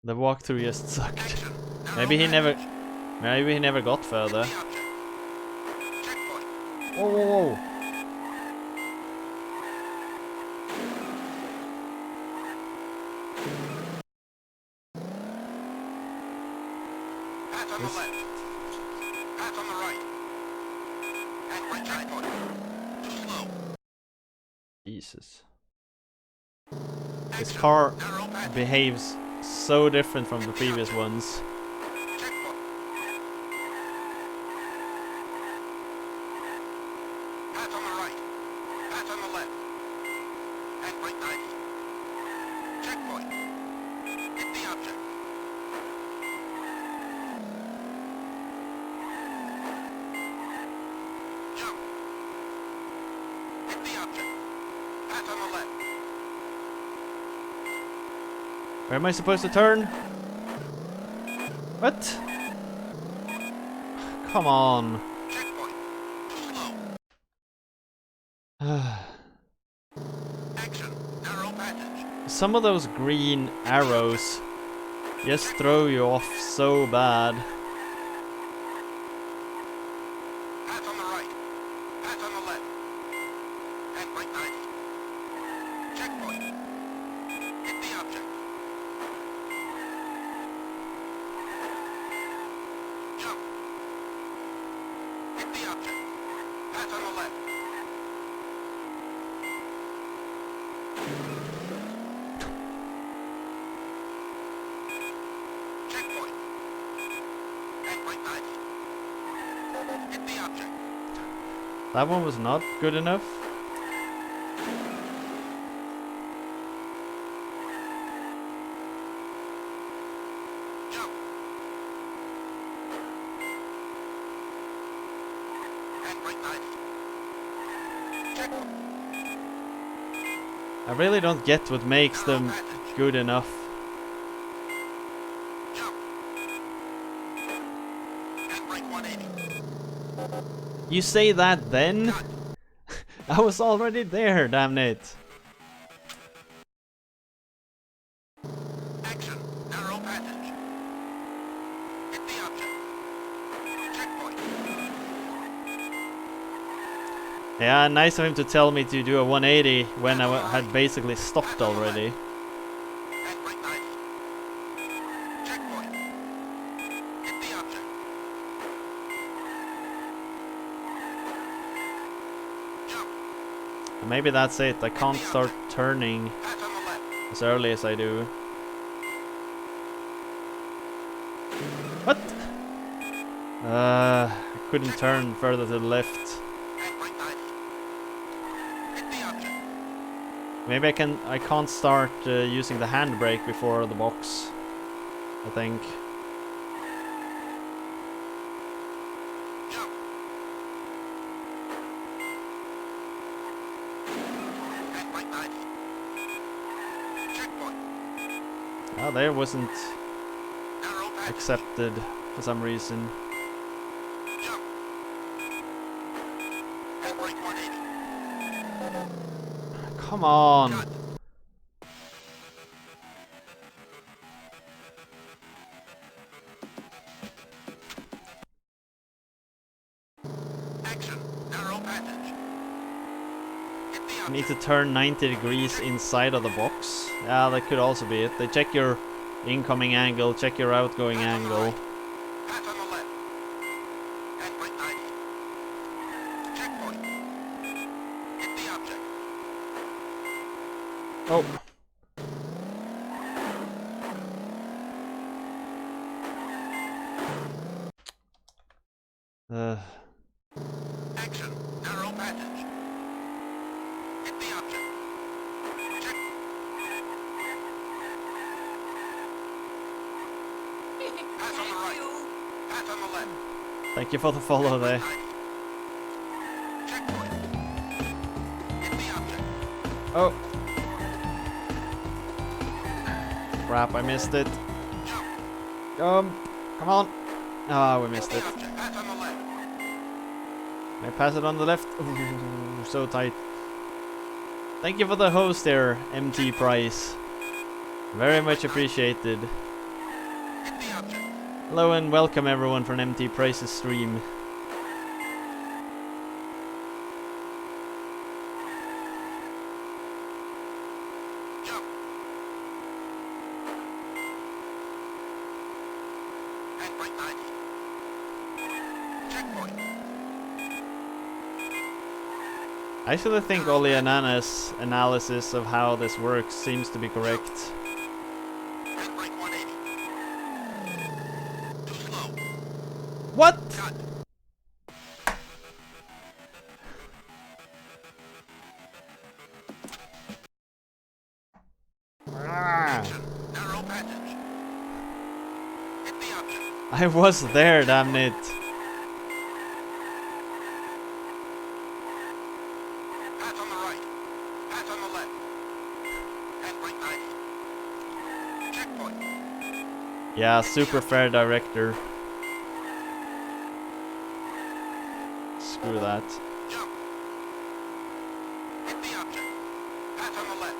Speaker 1: The walkthrough just sucked. Maybe he never got further.
Speaker 2: Checkpoint.
Speaker 1: Whoa, whoa, whoa.
Speaker 2: Checkpoint. Too slow.
Speaker 1: Jesus. This car
Speaker 2: Narrow passage.
Speaker 1: behaves so different from the previous ones.
Speaker 2: Checkpoint. Pass on the right. Pass on the left. And brake 90. Checkpoint. Hit the object. Jump. Hit the object. Pass on the left.
Speaker 1: Where am I supposed to turn? What? Come on.
Speaker 2: Checkpoint. Too slow. Action. Narrow passage.
Speaker 1: Some of those green arrows just throw you off so bad.
Speaker 2: Pass on the right. Pass on the left. And brake 90. Checkpoint. Hit the object. Jump. Hit the object. Pass on the left. Checkpoint. And brake 90. Hit the object.
Speaker 1: That one was not good enough.
Speaker 2: Jump. And brake 90. Checkpoint.
Speaker 1: I really don't get what makes them good enough.
Speaker 2: Jump. And brake 180.
Speaker 1: You say that then? I was already there, damn it.
Speaker 2: Action. Narrow passage. Hit the object. Checkpoint.
Speaker 1: Yeah, nice of him to tell me to do a 180 when I had basically stopped already.
Speaker 2: And brake 90. Checkpoint. Hit the object. Jump.
Speaker 1: Maybe that's it, I can't start turning
Speaker 2: Pass on the left.
Speaker 1: as early as I do. What? I couldn't turn further to the left.
Speaker 2: And brake 90. Hit the object.
Speaker 1: Maybe I can't start using the handbrake before the box, I think.
Speaker 2: Jump. And brake 90. Checkpoint.
Speaker 1: Oh, there wasn't
Speaker 2: Narrow passage.
Speaker 1: accepted for some reason.
Speaker 2: Jump. And brake 180.
Speaker 1: Come on!
Speaker 2: Cut. Action. Narrow passage. Hit the
Speaker 1: You
Speaker 2: object.
Speaker 1: need to turn 90 degrees inside of the box. Yeah, that could also be it. They check your incoming angle, check your outgoing angle.
Speaker 2: Pass on the left. And brake 90. Checkpoint. Hit the object.
Speaker 1: Oh.
Speaker 2: Action. Narrow passage. Hit the object. Check. Pass on the right. Pass on the left.
Speaker 1: Thank you for the follow there.
Speaker 2: 90. Checkpoint. Hit the object.
Speaker 1: Oh. Crap, I missed it.
Speaker 2: Jump.
Speaker 1: Come on. Ah, we
Speaker 2: Hit
Speaker 1: missed
Speaker 2: the
Speaker 1: it.
Speaker 2: object. Pass on the left.
Speaker 1: Can I pass it on the left? Ooh, so tight. Thank you for the host there, MT Price. Very much appreciated.
Speaker 2: Hit the object.
Speaker 1: Hello and welcome everyone from MT Price's stream.
Speaker 2: Jump. And brake 90. Checkpoint.
Speaker 1: I actually think Ollie Anana's analysis of how this works seems to be correct.
Speaker 2: Handbrake 180. Too slow.
Speaker 1: What?
Speaker 2: Cut.
Speaker 1: Ah,
Speaker 2: Narrow passage. Hit the object.
Speaker 1: I was there, damn it.
Speaker 2: Pass on the right. Pass on the left. Handbrake 90. Checkpoint.
Speaker 1: Yeah, super fair director. Screw that.
Speaker 2: Jump. Hit the object. Pass on the left.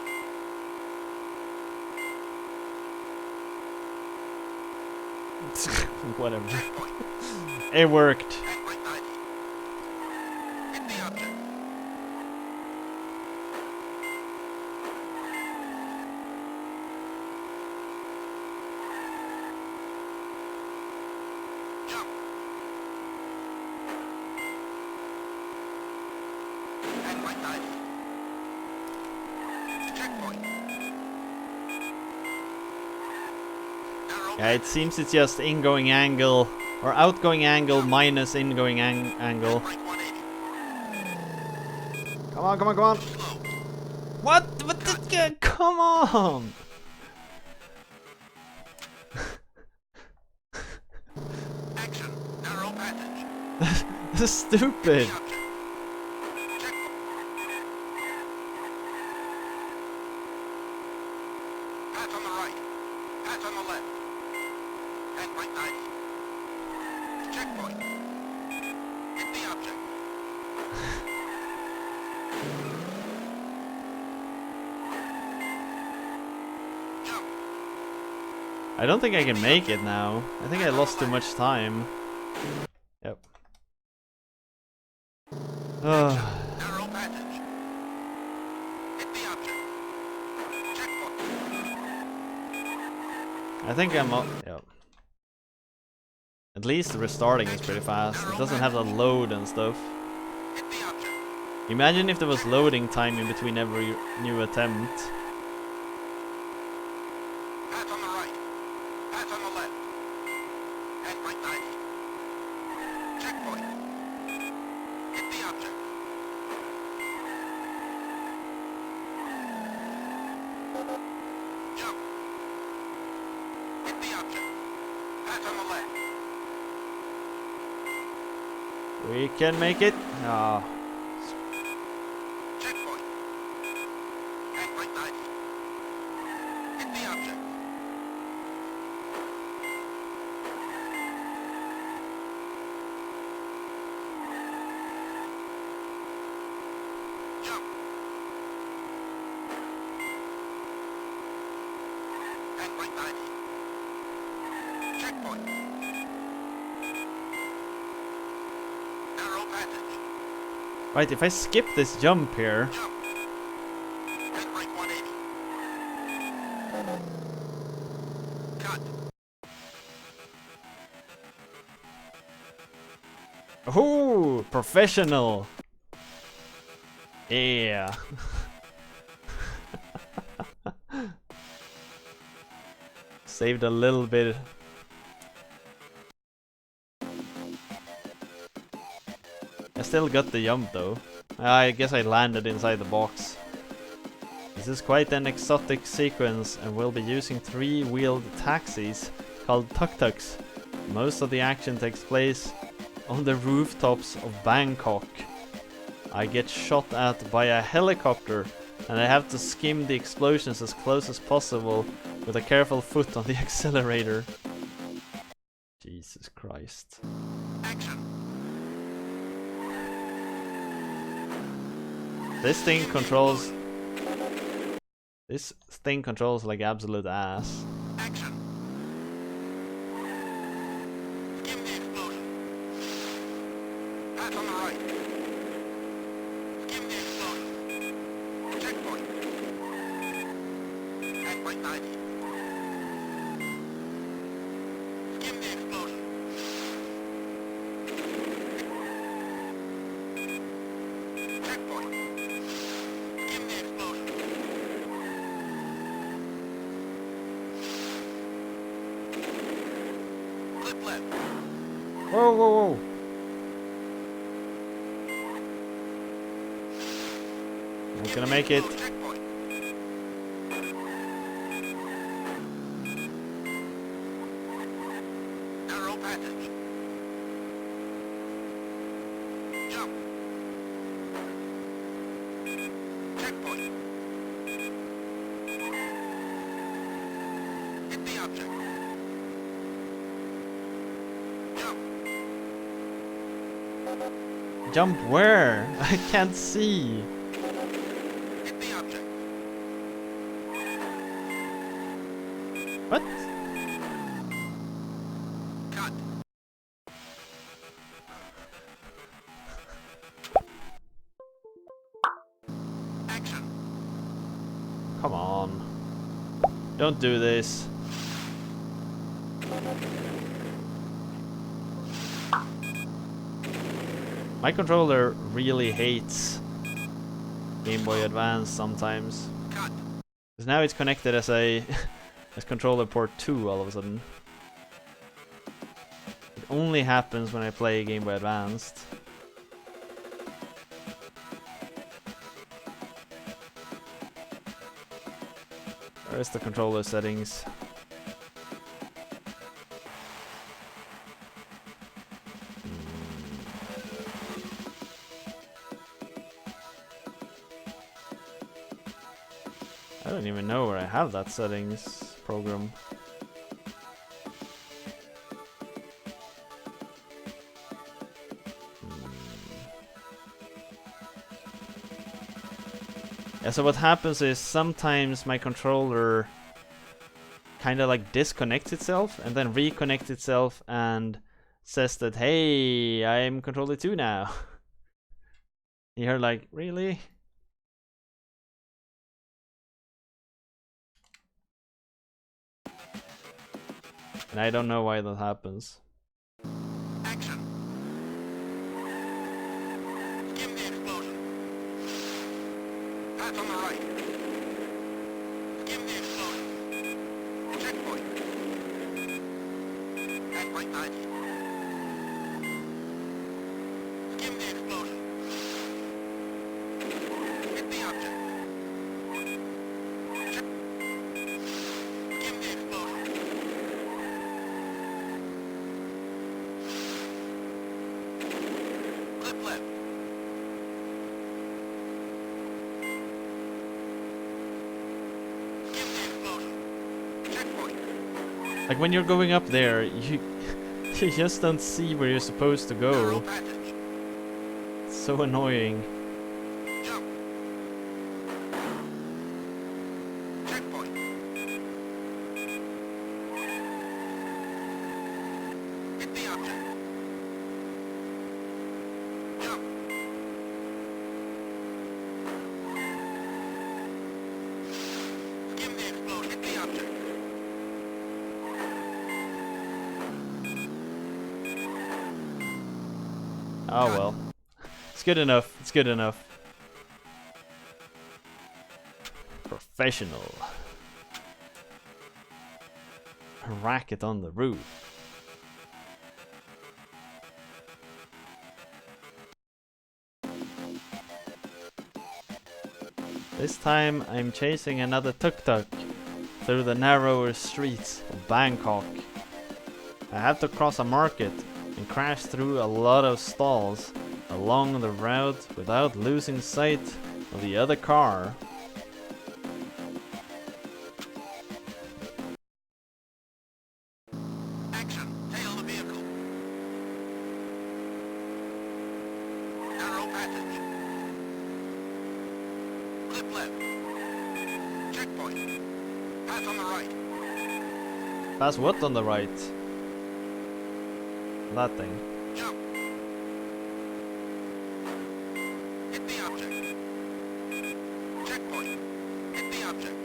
Speaker 1: Whatever.
Speaker 2: Checkpoint.
Speaker 1: It worked.
Speaker 2: Handbrake 90. Hit the object. Jump. Handbrake 90. Checkpoint. Narrow
Speaker 1: Yeah, it seems it's just ingoing angle or outgoing angle minus ingoing angle.
Speaker 2: Handbrake 180.
Speaker 1: Come on, come on, come on.
Speaker 2: Slow.
Speaker 1: What? What the? Come on!
Speaker 2: Action. Narrow passage.
Speaker 1: This is stupid.
Speaker 2: The object. Checkpoint. Pass on the right. Pass on the left. Handbrake 90. Checkpoint. Hit the object. Jump.
Speaker 1: I don't think I can make it now. I think I lost too much time. Yep. Ugh.
Speaker 2: Narrow passage. Hit the object. Checkpoint.
Speaker 1: I think I'm up. Yep. At least the restarting is pretty fast. It doesn't have the load and stuff.
Speaker 2: Hit the object.
Speaker 1: Imagine if there was loading time in between every new attempt.
Speaker 2: Pass on the right. Pass on the left. Handbrake 90. Checkpoint. Hit the object. Jump. Hit the object. Pass on the left.
Speaker 1: We can make it. Ah.
Speaker 2: Checkpoint. Handbrake 90. Hit the object. Jump. Handbrake 90. Checkpoint. Narrow passage.
Speaker 1: Right, if I skip this jump here.
Speaker 2: Jump. Handbrake 180. Cut.
Speaker 1: Oh, professional. Yeah. Saved a little bit. I still got the jump though. I guess I landed inside the box. This is quite an exotic sequence and we'll be using three-wheeled taxis called tuk-tuks. Most of the action takes place on the rooftops of Bangkok. I get shot at by a helicopter and I have to skim the explosions as close as possible with a careful foot on the accelerator. Jesus Christ.
Speaker 2: Action.
Speaker 1: This thing controls like absolute ass.
Speaker 2: Action. Skim the explosion. Pass on the right. Skim the explosion. Checkpoint. Handbrake 90. Skim the explosion. Checkpoint.
Speaker 1: Whoa, whoa, whoa. Not gonna make it.
Speaker 2: Checkpoint. Narrow passage. Jump. Checkpoint. Hit the object. Jump.
Speaker 1: Jump where? I can't see.
Speaker 2: Hit the object.
Speaker 1: What?
Speaker 2: Cut. Action.
Speaker 1: Come on. Don't do this. My controller really hates Game Boy Advance sometimes.
Speaker 2: Cut.
Speaker 1: Because now it's connected as a as controller port 2 all of a sudden. It only happens when I play Game Boy Advanced. Where's the controller settings? I don't even know where I have that settings program. Yeah, so what happens is sometimes my controller kind of like disconnects itself and then reconnects itself and says that, hey, I'm controller 2 now. You're like, really? And I don't know why that happens.
Speaker 2: Action. Skim the explosion. Pass on the right. Skim the explosion. Checkpoint. At right 90. Skim the explosion. Hit the object. Check. Skim the explosion. Clip left. Skim the explosion. Checkpoint.
Speaker 1: Like when you're going up there, you just don't see where you're supposed to
Speaker 2: Narrow
Speaker 1: go.
Speaker 2: passage.
Speaker 1: It's so annoying.
Speaker 2: Jump. Checkpoint. Hit the object. Jump. Skim the explosion. Hit the object.
Speaker 1: Oh well. It's good enough. It's good enough. Professional. Racket on the roof. This time I'm chasing another tuk-tuk through the narrower streets of Bangkok. I have to cross a market and crash through a lot of stalls along the route without losing sight of the other car.
Speaker 2: Action. Tail the vehicle. Narrow passage. Clip left. Checkpoint. Pass on the right.
Speaker 1: Pass what on the right? That thing.
Speaker 2: Jump. Hit the object. Checkpoint. Hit the object.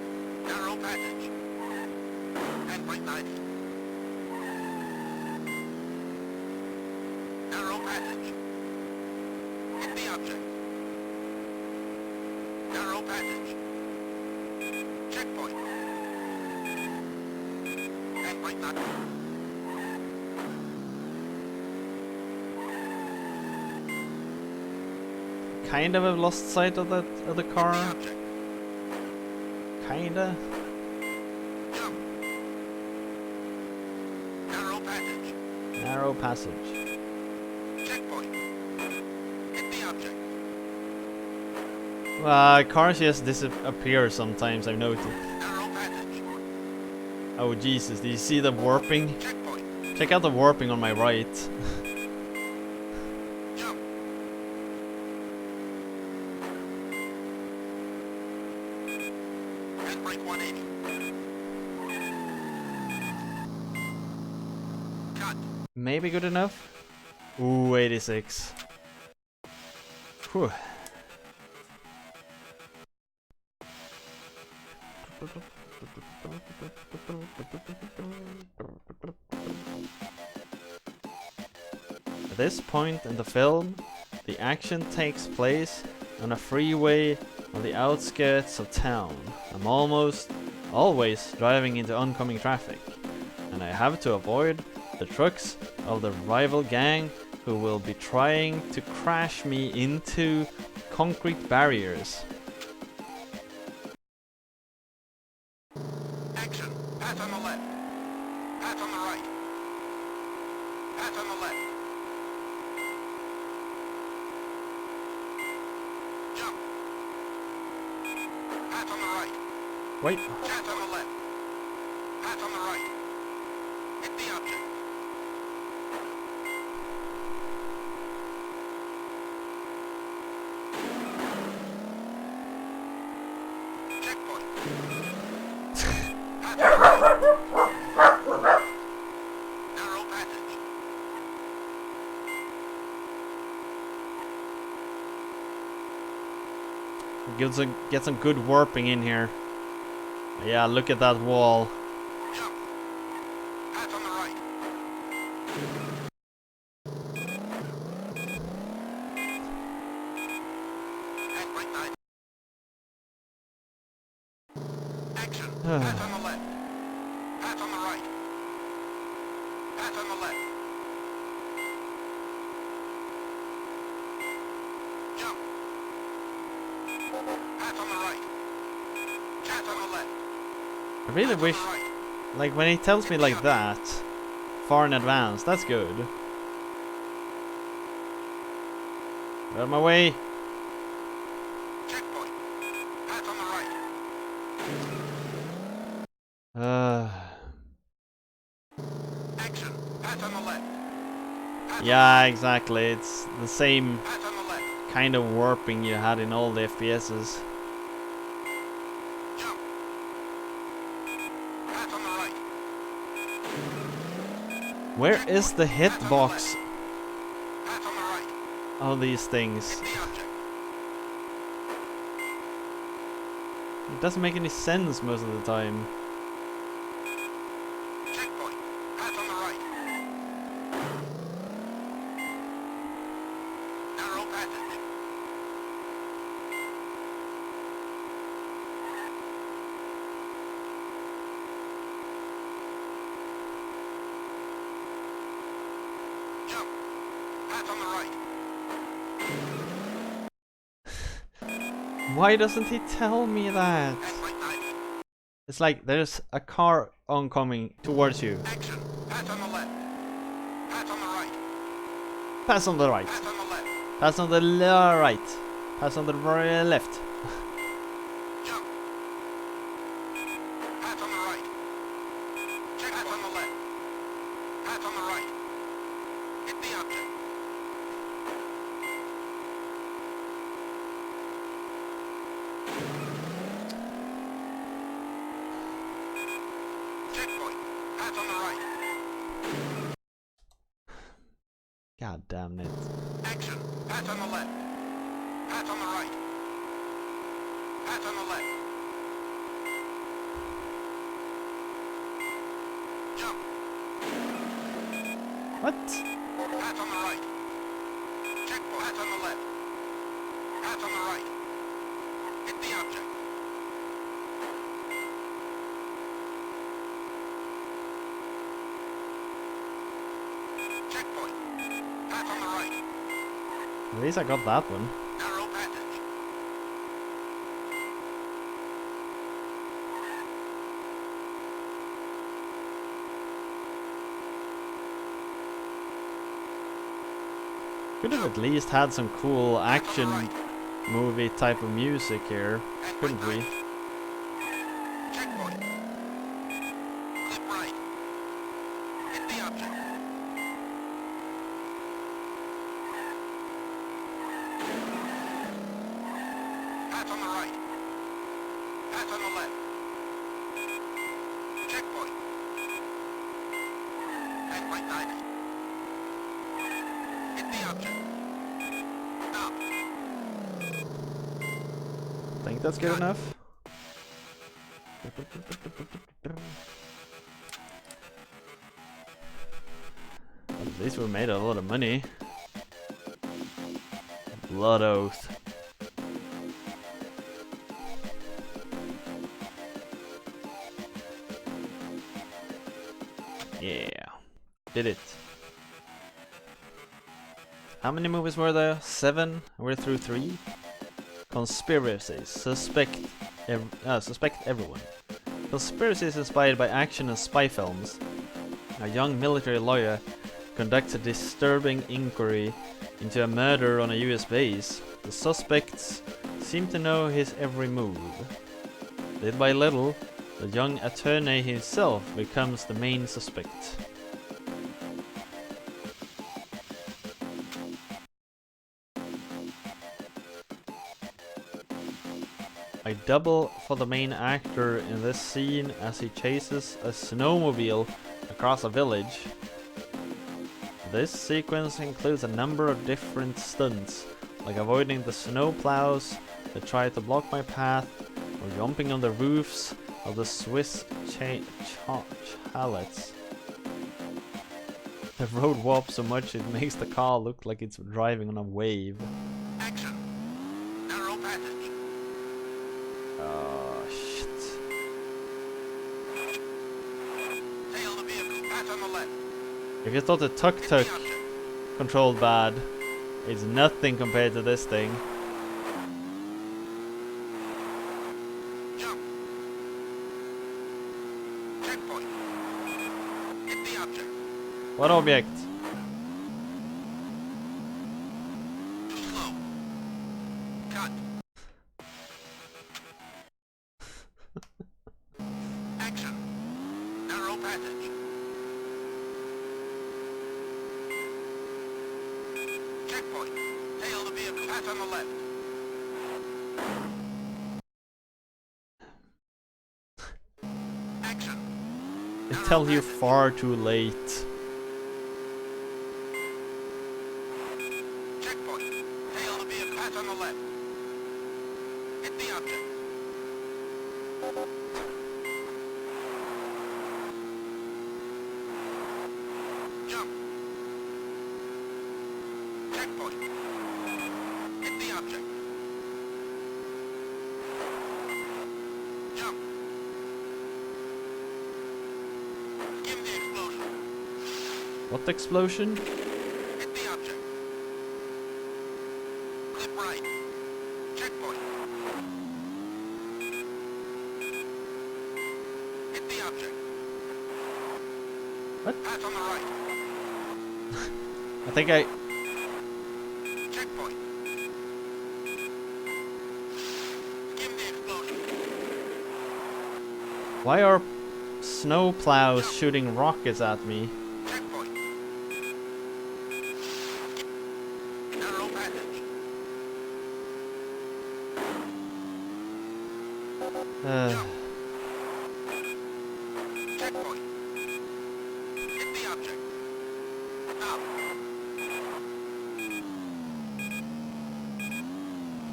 Speaker 2: Narrow passage. At right 90. Narrow passage. Hit the object. Narrow passage. Checkpoint. At right 90.
Speaker 1: kind of have lost sight of that other car.
Speaker 2: Object.
Speaker 1: Kinda.
Speaker 2: Jump. Narrow passage.
Speaker 1: Narrow passage.
Speaker 2: Checkpoint. Hit the object.
Speaker 1: Cars just disappear sometimes, I've noticed.
Speaker 2: Narrow passage.
Speaker 1: Oh Jesus, do you see the warping?
Speaker 2: Checkpoint.
Speaker 1: Check out the warping on my right.
Speaker 2: Jump. Handbrake 180. Cut.
Speaker 1: Maybe good enough? Ooh, 86. Whew. At this point in the film, the action takes place on a freeway on the outskirts of town. I'm almost always driving into oncoming traffic, and I have to avoid the trucks of the rival gang who will be trying to crash me into concrete barriers.
Speaker 2: Action. Pass on the left. Pass on the right. Pass on the left. Jump. Pass on the right.
Speaker 1: Wait.
Speaker 2: Pass on the left. Pass on the right. Hit the object. Checkpoint. Pass on the right. Narrow passage.
Speaker 1: Get some good warping in here. Yeah, look at that wall.
Speaker 2: Jump. Pass on the right. Handbrake 9. Action. Pass on the left. Pass on the right. Pass on the left. Jump. Pass on the right. Pass on the left.
Speaker 1: I really
Speaker 2: Pass
Speaker 1: wish,
Speaker 2: on the right.
Speaker 1: like, when he tells me like that, far in advance, that's good. Out of my way.
Speaker 2: Checkpoint. Pass on the right. Action. Pass on the left. Pass
Speaker 1: Yeah, exactly. It's the same
Speaker 2: on, pass on the left.
Speaker 1: kind of warping you had in all the FPSs.
Speaker 2: Jump. Pass on the right.
Speaker 1: Where is the
Speaker 2: Pass on the
Speaker 1: hitbox
Speaker 2: left. Pass on the right.
Speaker 1: of these things?
Speaker 2: Hit the object.
Speaker 1: It doesn't make any sense most of the time.
Speaker 2: Checkpoint. Pass on the right. Narrow passage. Jump. Pass on the right.
Speaker 1: Why doesn't he tell me that?
Speaker 2: Handbrake 9.
Speaker 1: It's like there's a car oncoming towards you.
Speaker 2: Action. Pass on the left. Pass on the right.
Speaker 1: Pass on the right.
Speaker 2: Pass on the left.
Speaker 1: Pass on the right. Pass on the left.
Speaker 2: Jump. Pass on the right. Check pass on the left. Pass on the right. Hit the object. Checkpoint. Pass on the right.
Speaker 1: God damn it.
Speaker 2: Action. Pass on the left. Pass on the right. Pass on the left. Jump.
Speaker 1: What?
Speaker 2: Pass on the right. Checkpoint. Pass on the left. Pass on the right. Hit the object. Checkpoint. Pass on the right.
Speaker 1: At least I got that one.
Speaker 2: Narrow passage.
Speaker 1: Could have at least had some cool action movie type of music here, couldn't we?
Speaker 2: Checkpoint. Clip right. Hit the object. Pass on the right. Pass on the left. Checkpoint. And right 90. Hit the object. Stop.
Speaker 1: Think that's good enough? At least we made a lot of money. Blood oath. Yeah. Did it. How many movies were there? 7? We're through 3? Conspiracies. Suspect everyone. Conspiracies inspired by action and spy films. A young military lawyer conducts a disturbing inquiry into a murder on a US base. The suspects seem to know his every move. Little by little, the young attorney himself becomes the main suspect. I double for the main actor in this scene as he chases a snowmobile across a village. This sequence includes a number of different stunts, like avoiding the snow plows that try to block my path, or jumping on the roofs of the Swiss chalets. The road warps so much it makes the car look like it's driving on a wave.
Speaker 2: Action. Narrow passage.
Speaker 1: Oh shit.
Speaker 2: Tail the vehicle. Pass on the left.
Speaker 1: If you thought the tuk-tuk controlled bad, it's nothing compared to this thing.
Speaker 2: Jump. Checkpoint. Hit the object.
Speaker 1: What object?
Speaker 2: Too slow. Cut. Action. Narrow passage. Checkpoint. Tail the vehicle. Pass on the left. Action.
Speaker 1: They tell you far too late.
Speaker 2: Checkpoint. Tail the vehicle. Pass on the left. Hit the object. Jump. Checkpoint. Hit the object. Jump. Skim the explosion.
Speaker 1: What explosion?
Speaker 2: Hit the object. Clip right. Checkpoint. Hit the object.
Speaker 1: What?
Speaker 2: Pass on the right.
Speaker 1: I think I...
Speaker 2: Checkpoint. Skim the explosion.
Speaker 1: Why are snow plows shooting rockets at me?
Speaker 2: Checkpoint. Narrow passage. Checkpoint. Hit the object. Stop.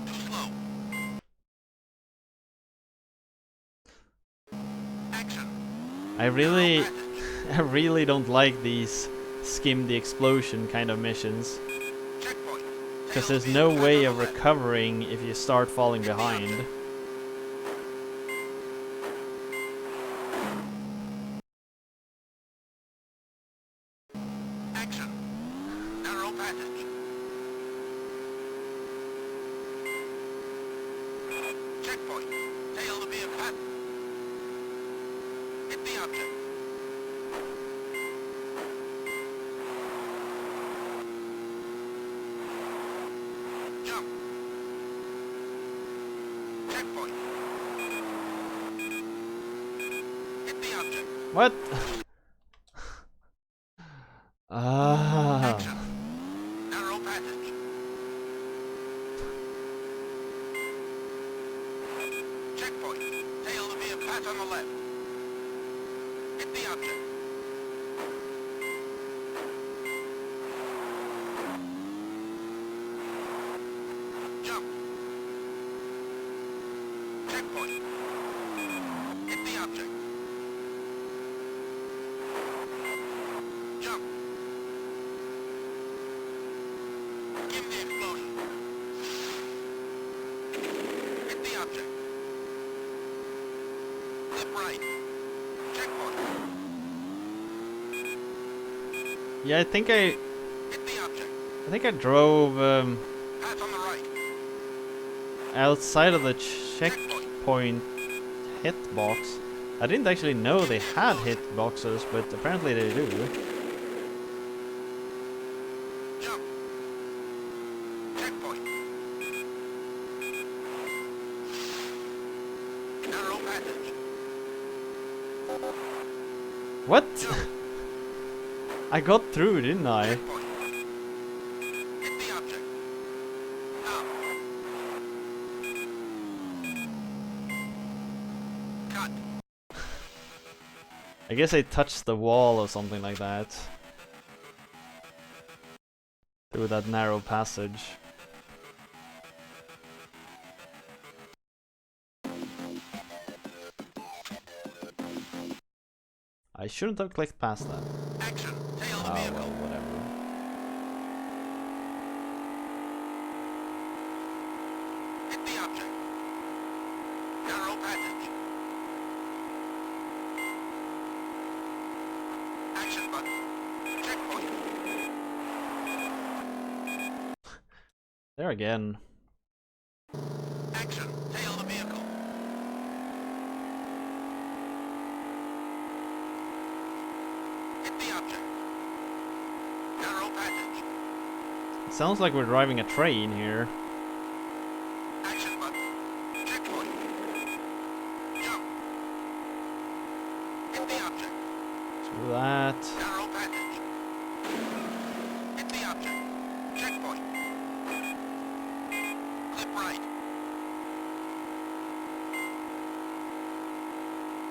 Speaker 2: Too slow. Action.
Speaker 1: I really don't like these skim the explosion kind of missions.
Speaker 2: Checkpoint.
Speaker 1: Because there's no way of recovering if you start falling behind.
Speaker 2: Action. Narrow passage. Checkpoint. Tail the vehicle. Pass. Hit the object. Checkpoint. Hit the object.
Speaker 1: What? Ah.
Speaker 2: Action. Narrow passage. Checkpoint. Tail to be a pass on the left. Hit the object. Jump. Checkpoint. Hit the object. Jump. Give the explosion. Hit the object. Flip right. Checkpoint.
Speaker 1: Yeah, I think I
Speaker 2: Hit the object.
Speaker 1: drove
Speaker 2: Pass on the right.
Speaker 1: outside of the checkpoint hitbox. I didn't actually know they had hitboxes, but apparently they do.
Speaker 2: Jump. Checkpoint. Narrow passage.
Speaker 1: What? I got through, didn't I?
Speaker 2: Checkpoint. Hit the object. Now. Cut.
Speaker 1: I guess I touched the wall or something like that. Through that narrow passage. I shouldn't have clicked past that.
Speaker 2: Action. Tail the
Speaker 1: Oh
Speaker 2: vehicle.
Speaker 1: well, whatever.
Speaker 2: Hit the object. Narrow passage. Action button. Checkpoint.
Speaker 1: There again.
Speaker 2: Action. Tail the vehicle. Hit the object. Narrow passage.
Speaker 1: It sounds like we're driving a train here.
Speaker 2: Action button. Checkpoint. Jump. Hit the object.
Speaker 1: Do that.
Speaker 2: Narrow passage. Hit the object. Checkpoint. Flip right.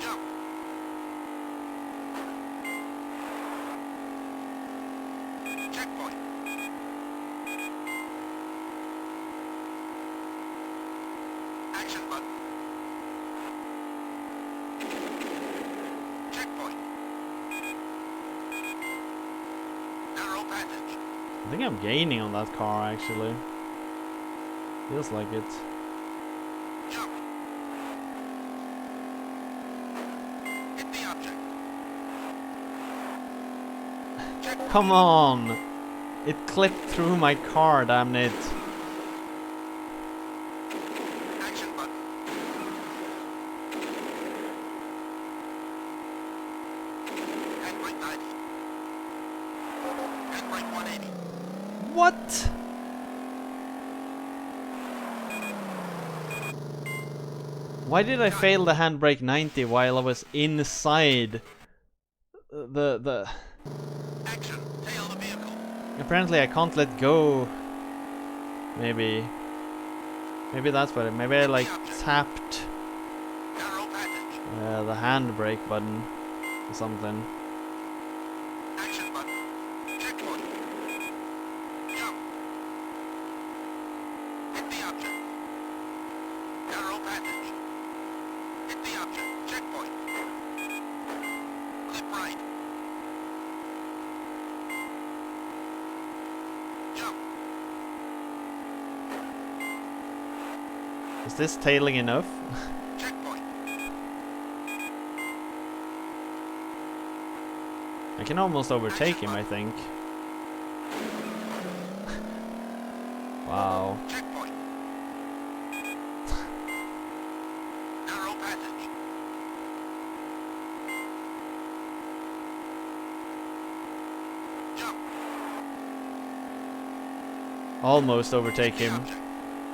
Speaker 2: Jump. Checkpoint. Action button. Checkpoint. Narrow passage.
Speaker 1: I think I'm gaining on that car actually. Feels like it.
Speaker 2: Jump. Hit the object. Checkpoint.
Speaker 1: Come on! It clipped through my car, damn it.
Speaker 2: Action button. Handbrake 90. Handbrake 180.
Speaker 1: What? Why did I fail the handbrake 90 while I was inside the...
Speaker 2: Action. Tail the vehicle.
Speaker 1: Apparently I can't let go. Maybe that's what it... Maybe I like tapped
Speaker 2: Narrow passage.
Speaker 1: the handbrake button or something.
Speaker 2: Action button. Checkpoint. Jump. Hit the object. Narrow passage. Hit the object. Checkpoint. Flip right. Jump.
Speaker 1: Is this tailing enough?
Speaker 2: Checkpoint.
Speaker 1: I can almost overtake him, I think. Wow.
Speaker 2: Checkpoint. Narrow passage. Jump.
Speaker 1: Almost overtake
Speaker 2: Hit the
Speaker 1: him.
Speaker 2: object.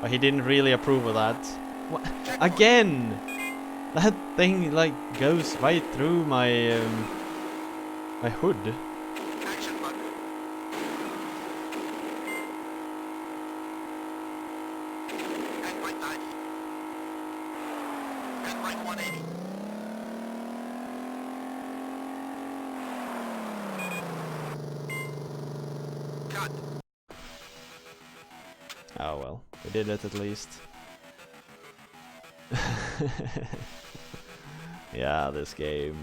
Speaker 1: But he didn't really approve of that. What? Again! That thing like goes right through my my hood.
Speaker 2: Action button. Handbrake 90. Handbrake 180. Cut.
Speaker 1: Oh well, we did it at least. Yeah, this game.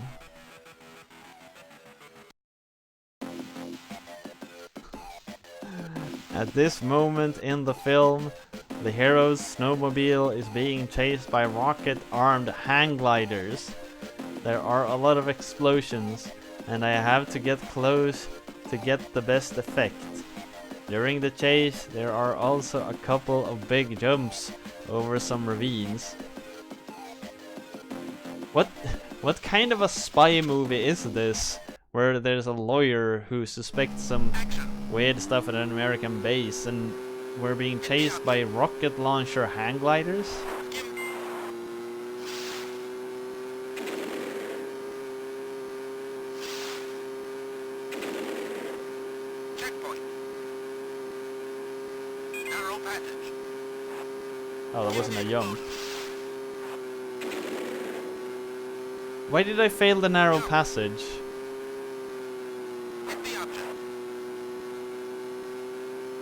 Speaker 1: At this moment in the film, the hero's snowmobile is being chased by rocket-armed hang gliders. There are a lot of explosions, and I have to get close to get the best effect. During the chase, there are also a couple of big jumps over some ravines. What kind of a spy movie is this? Where there's a lawyer who suspects some weird stuff at an American base and we're being chased by rocket launcher hang gliders?
Speaker 2: Checkpoint. Narrow passage.
Speaker 1: Oh, that wasn't a jump. Why did I fail the narrow passage?
Speaker 2: Hit the object.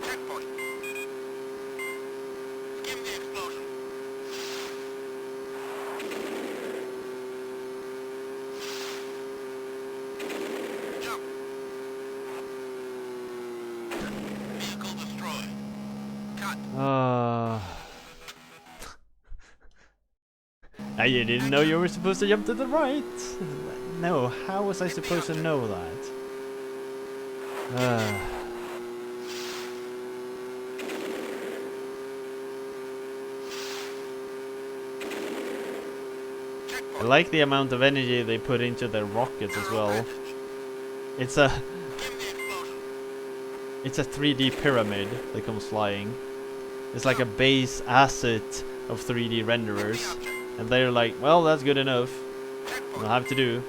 Speaker 2: Checkpoint. Skim the explosion. Jump. Vehicle destroyed. Cut.
Speaker 1: You didn't know you were supposed to jump to the right? No, how was I supposed to know that? I like the amount of energy they put into their rockets as well. It's a 3D pyramid that comes flying. It's like a base asset of 3D renderers. And they're like, well, that's good enough. We'll have to do.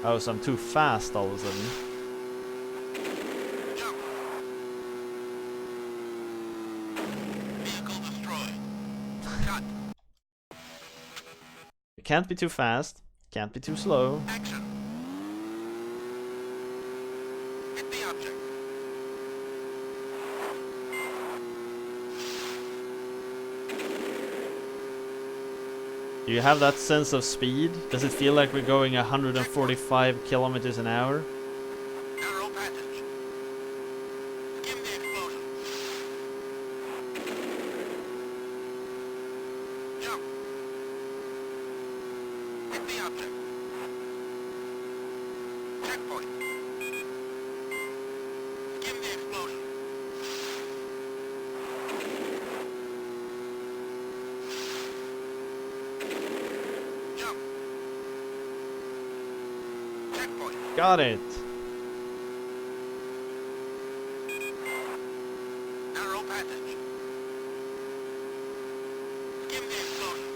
Speaker 1: Oh, so I'm too fast all of a sudden. It can't be too fast. Can't be too slow.
Speaker 2: Action. Hit the object.
Speaker 1: Do you have that sense of speed? Does it feel like we're going 145 kilometers an hour?
Speaker 2: Narrow passage. Skim the explosion. Jump. Hit the object. Checkpoint. Skim the explosion. Jump. Checkpoint.
Speaker 1: Got it!
Speaker 2: Narrow passage. Skim the explosion.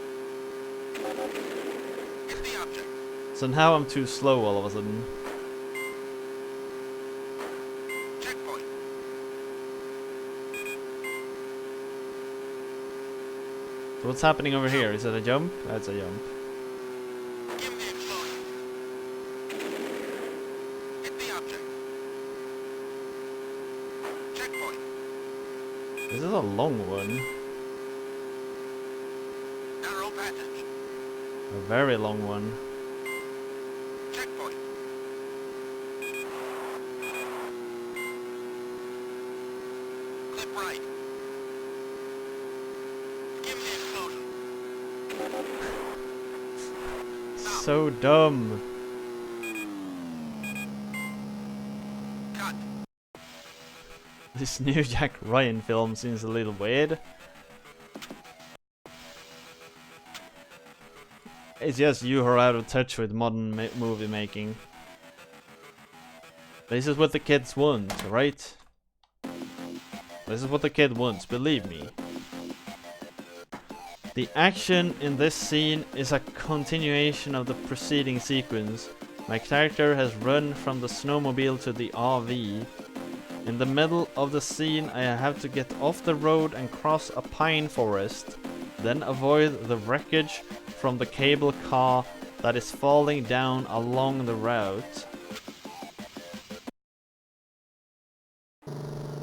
Speaker 2: Hit the object.
Speaker 1: So now I'm too slow all of a sudden.
Speaker 2: Checkpoint.
Speaker 1: So what's happening over here? Is it a jump? That's a jump.
Speaker 2: Skim the explosion. Hit the object. Checkpoint.
Speaker 1: This is a long one.
Speaker 2: Narrow passage.
Speaker 1: A very long one.
Speaker 2: Checkpoint. Clip right. Skim the explosion.
Speaker 1: So dumb.
Speaker 2: Cut.
Speaker 1: This new Jack Ryan film seems a little weird. It's just you who are out of touch with modern movie making. This is what the kids want, right? This is what the kid wants, believe me. The action in this scene is a continuation of the preceding sequence. My character has run from the snowmobile to the RV. In the middle of the scene, I have to get off the road and cross a pine forest, then avoid the wreckage from the cable car that is falling down along the route.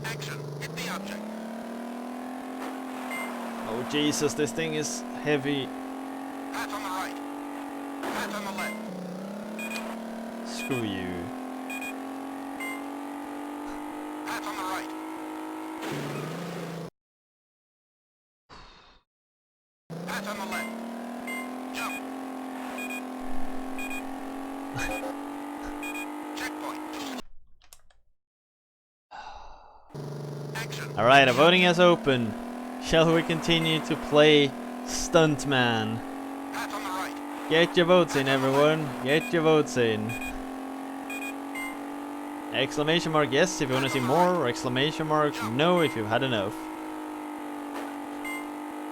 Speaker 2: Action. Hit the object.
Speaker 1: Oh Jesus, this thing is heavy.
Speaker 2: Pass on the right. Pass on the left.
Speaker 1: Screw you.
Speaker 2: Pass on the right. Pass on the left. Jump. Checkpoint. Action.
Speaker 1: Alright, voting is open. Shall we continue to play Stuntman?
Speaker 2: Pass on the right.
Speaker 1: Get your votes in, everyone. Get your votes in. Exclamation mark yes if you want to see more, or exclamation mark no if you've had enough.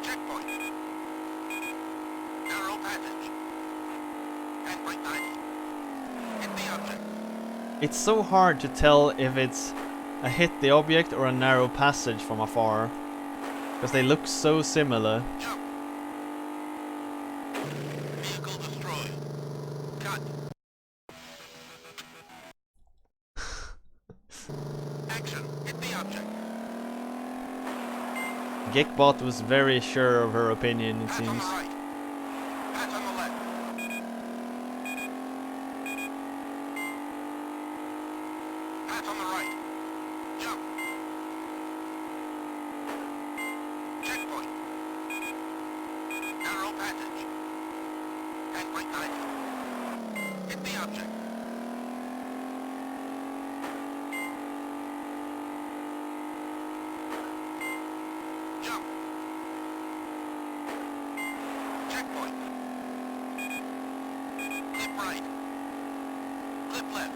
Speaker 2: Checkpoint. Narrow passage. And right 90. Hit the object.
Speaker 1: It's so hard to tell if it's a hit the object or a narrow passage from afar, because they look so similar.
Speaker 2: Jump. Vehicle destroyed. Cut. Action. Hit the object.
Speaker 1: Geekbot was very sure of her opinion, it
Speaker 2: Pass on
Speaker 1: seems.
Speaker 2: the right. Pass on the left. Pass on the right. Jump. Checkpoint. Narrow passage. And right 90. Hit the object. Jump. Checkpoint. Clip right. Clip left.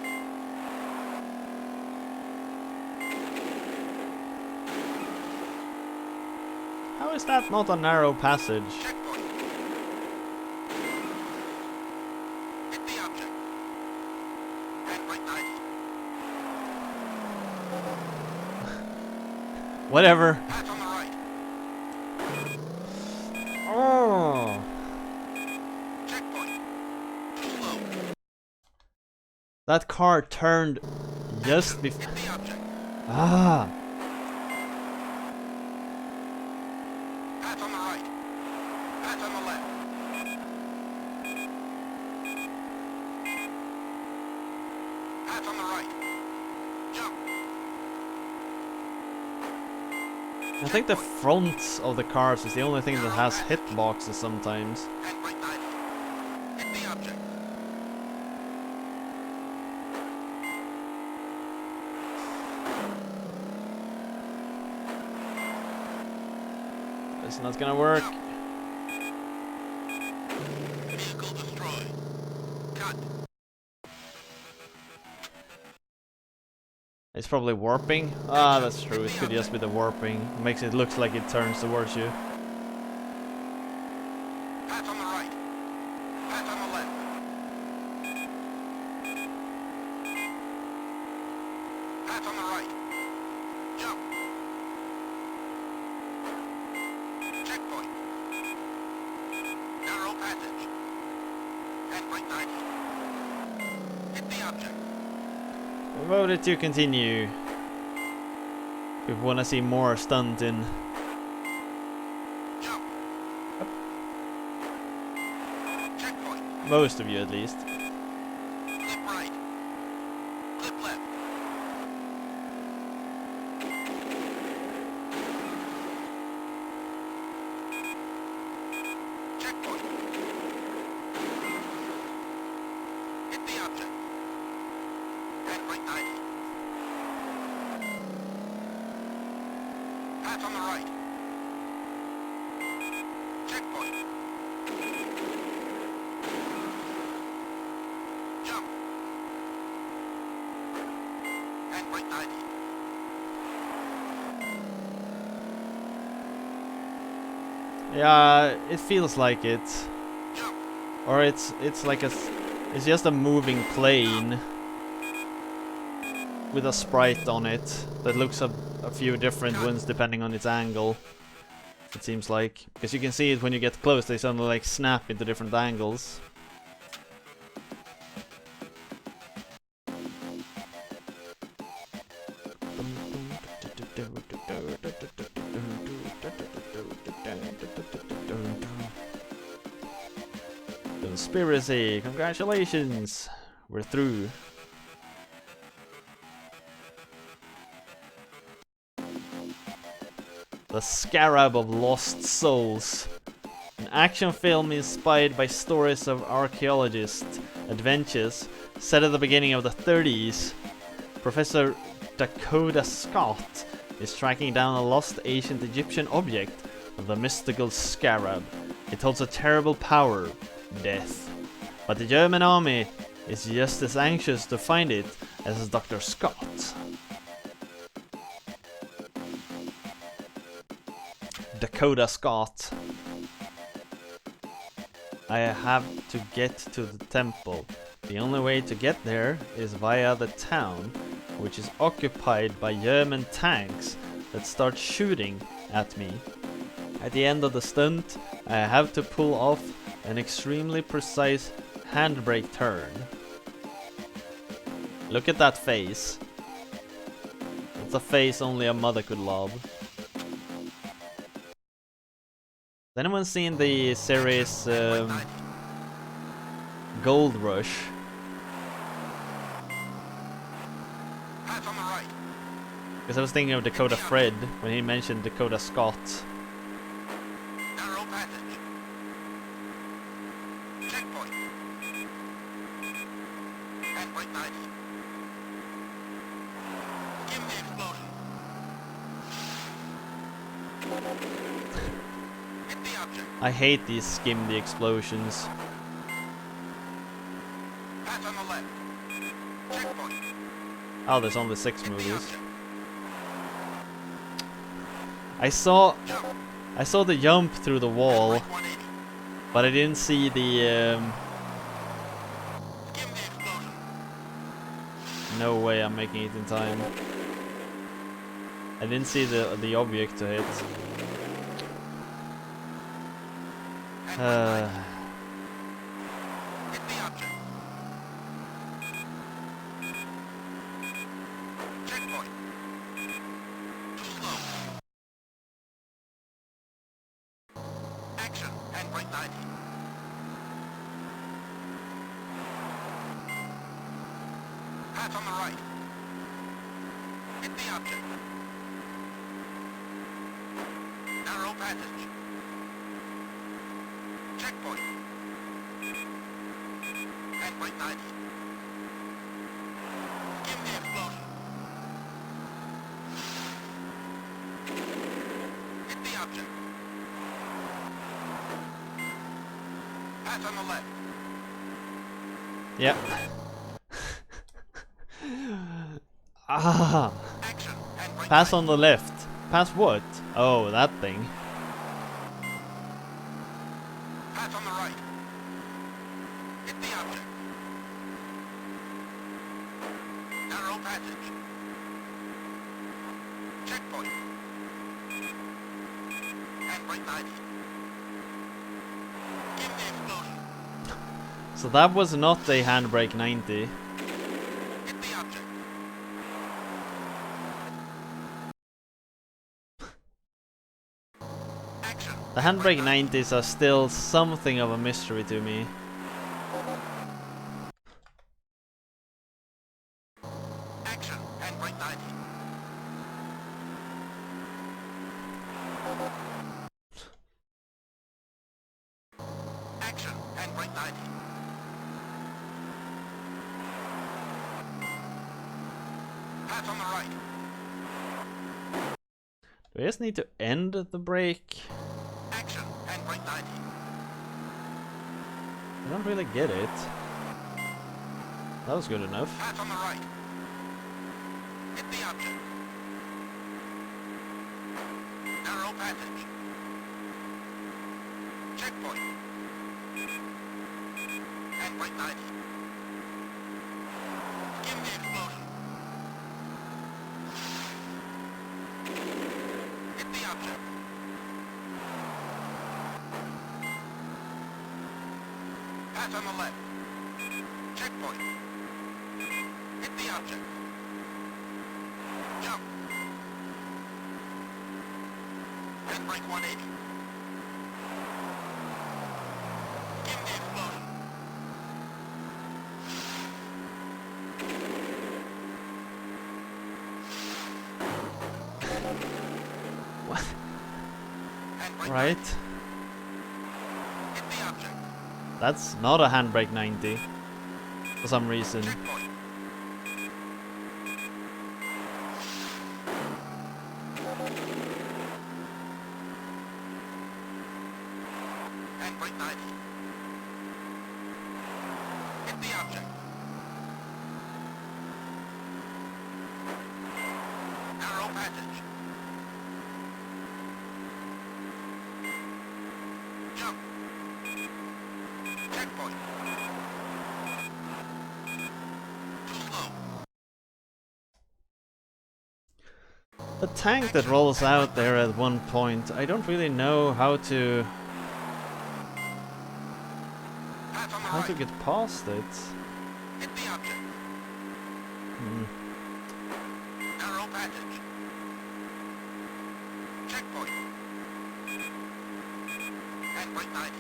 Speaker 1: How is that not a narrow passage?
Speaker 2: Checkpoint. Hit the object. And right 90.
Speaker 1: Whatever.
Speaker 2: Pass on the right.
Speaker 1: Oh.
Speaker 2: Checkpoint. Too slow.
Speaker 1: That car turned just before.
Speaker 2: Hit the object.
Speaker 1: Ah.
Speaker 2: Pass on the right. Pass on the left. Pass on the right. Jump.
Speaker 1: I think the front of the cars is the only thing that has hitboxes sometimes.
Speaker 2: And right 90. Hit the object.
Speaker 1: It's not gonna work.
Speaker 2: Vehicle destroyed. Cut.
Speaker 1: It's probably warping. Ah, that's true. It could just be the warping. It makes it look like it turns towards you.
Speaker 2: Pass on the right. Pass on the left. Pass on the right. Jump. Checkpoint. Narrow passage. And right 90. Hit the object.
Speaker 1: Voted to continue. If we wanna see more stunting.
Speaker 2: Jump. Checkpoint.
Speaker 1: Most of you at least.
Speaker 2: Clip right. Clip left. Checkpoint. Hit the object. And right 90. Pass on the right. Checkpoint. Jump. And right 90.
Speaker 1: Yeah, it feels like it.
Speaker 2: Jump.
Speaker 1: Or it's like it's just a moving plane with a sprite on it that looks a few different ones depending on its angle. It seems like, because you can see it when you get close, they suddenly like snap into different angles. Conspiracy, congratulations! We're through. The Scarab of Lost Souls. An action film inspired by stories of archaeologist adventures set at the beginning of the 30s. Professor Dakota Scott is tracking down a lost ancient Egyptian object, the mystical scarab. It holds a terrible power, death. But the German army is just as anxious to find it as Dr. Scott. Dakota Scott. I have to get to the temple. The only way to get there is via the town, which is occupied by German tanks that start shooting at me. At the end of the stunt, I have to pull off an extremely precise handbrake turn. Look at that face. It's a face only a mother could love. Has anyone seen the series Gold Rush?
Speaker 2: Pass on the right.
Speaker 1: Because I was thinking of Dakota Fred when he mentioned Dakota Scott.
Speaker 2: Narrow passage. Checkpoint. Handbrake 90. Skim the explosion. Hit the object.
Speaker 1: I hate these skim the explosions.
Speaker 2: Pass on the left. Checkpoint.
Speaker 1: Oh, there's only 6
Speaker 2: Hit the
Speaker 1: movies.
Speaker 2: object.
Speaker 1: I saw
Speaker 2: Jump.
Speaker 1: the jump through the wall,
Speaker 2: Handbrake 180.
Speaker 1: but I didn't see the
Speaker 2: Skim the explosion.
Speaker 1: no way I'm making it in time. I didn't see the object to hit.
Speaker 2: Handbrake 90. Hit the object. Checkpoint. Too slow. Action. Handbrake 90. Pass on the right. Hit the object. Narrow passage. Checkpoint. Handbrake 90. Skim the explosion. Hit the object. Pass on the left.
Speaker 1: Yep. Ah,
Speaker 2: Action. Handbrake
Speaker 1: pass
Speaker 2: 90.
Speaker 1: on the left. Pass what? Oh, that thing.
Speaker 2: Pass on the right. Hit the object. Narrow passage. Checkpoint. Handbrake 90. Skim the explosion.
Speaker 1: So that was not a handbrake 90.
Speaker 2: Hit the object. Action.
Speaker 1: The handbrake 90s are still something of a mystery to me.
Speaker 2: Action. Handbrake 90. Action. Handbrake 90. Pass on the right.
Speaker 1: Do I just need to end the break?
Speaker 2: Action. Handbrake 90.
Speaker 1: I don't really get it. That was good enough.
Speaker 2: Pass on the right. Hit the object. Narrow passage. 90. Give the explosion. Hit the object. Pass on the left. Checkpoint. Hit the object. Jump. Handbrake 180. Give the explosion.
Speaker 1: What?
Speaker 2: Handbrake
Speaker 1: Right.
Speaker 2: 90. Hit the object.
Speaker 1: That's not a Handbrake 90. For some reason.
Speaker 2: Checkpoint. Handbrake 90. Hit the object. Narrow passage. Jump. Checkpoint. Too slow.
Speaker 1: The tank that rolls out there at one point, I don't really know how to
Speaker 2: Pass on the right.
Speaker 1: get past it.
Speaker 2: Hit the object.
Speaker 1: Hmm.
Speaker 2: Narrow passage. Checkpoint. Handbrake 90.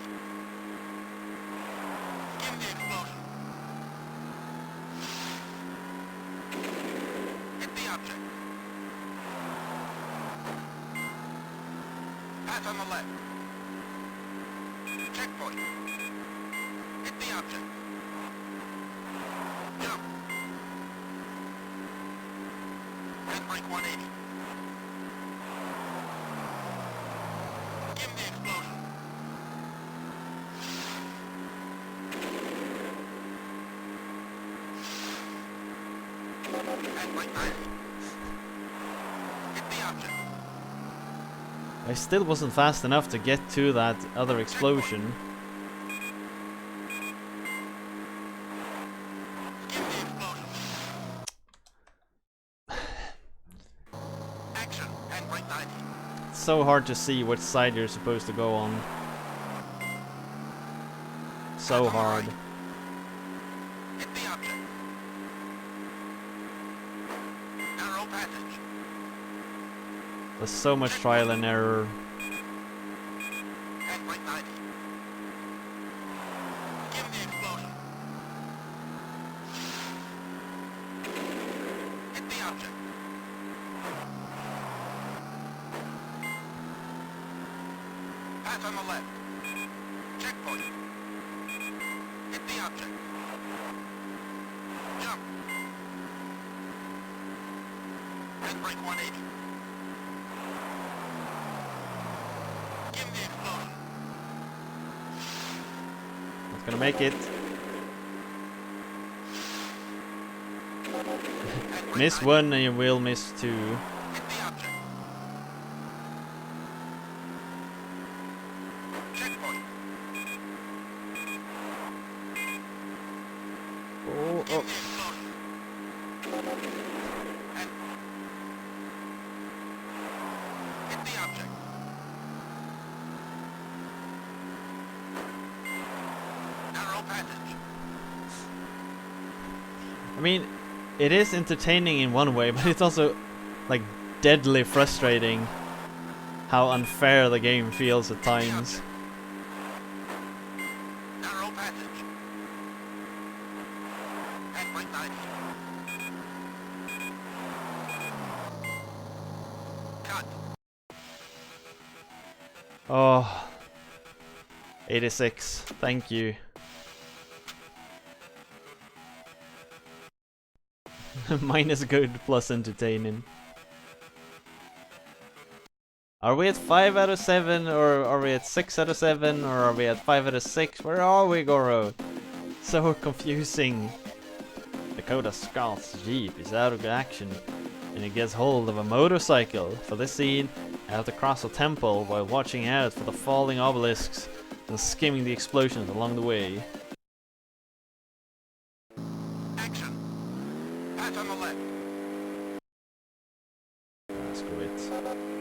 Speaker 2: Give the explosion. Hit the object. Pass on the left. Checkpoint. Hit the object. Jump. Handbrake 180. Give the explosion. Handbrake 90. Hit the object.
Speaker 1: I still wasn't fast enough to get to that other explosion.
Speaker 2: Give the explosion. Action. Handbrake 90.
Speaker 1: It's so hard to see which side you're supposed to go on. So hard.
Speaker 2: Hit the object. Narrow passage.
Speaker 1: There's so much trial and error.
Speaker 2: Handbrake 90. Give the explosion. Hit the object. Pass on the left. Checkpoint. Hit the object. Jump. Handbrake 180. Give the explosion.
Speaker 1: Not gonna make it.
Speaker 2: Handbrake
Speaker 1: Miss
Speaker 2: 90.
Speaker 1: one and you will miss two.
Speaker 2: Hit the object. Checkpoint.
Speaker 1: Oh,
Speaker 2: Give
Speaker 1: oh.
Speaker 2: the explosion. And hit the object. Narrow passage.
Speaker 1: I mean, it is entertaining in one way, but it's also like deadly frustrating how unfair the game feels at times.
Speaker 2: Narrow passage. Handbrake 90. Cut.
Speaker 1: Oh, 86. Thank you. Minus good plus entertaining. Are we at 5 out of 7 or are we at 6 out of 7 or are we at 5 out of 6? Where are we, Goro? So confusing. Dakota Scott's Jeep is out of action and he gets hold of a motorcycle. For this scene, I have to cross a temple while watching out for the falling obelisks and skimming the explosions along the way.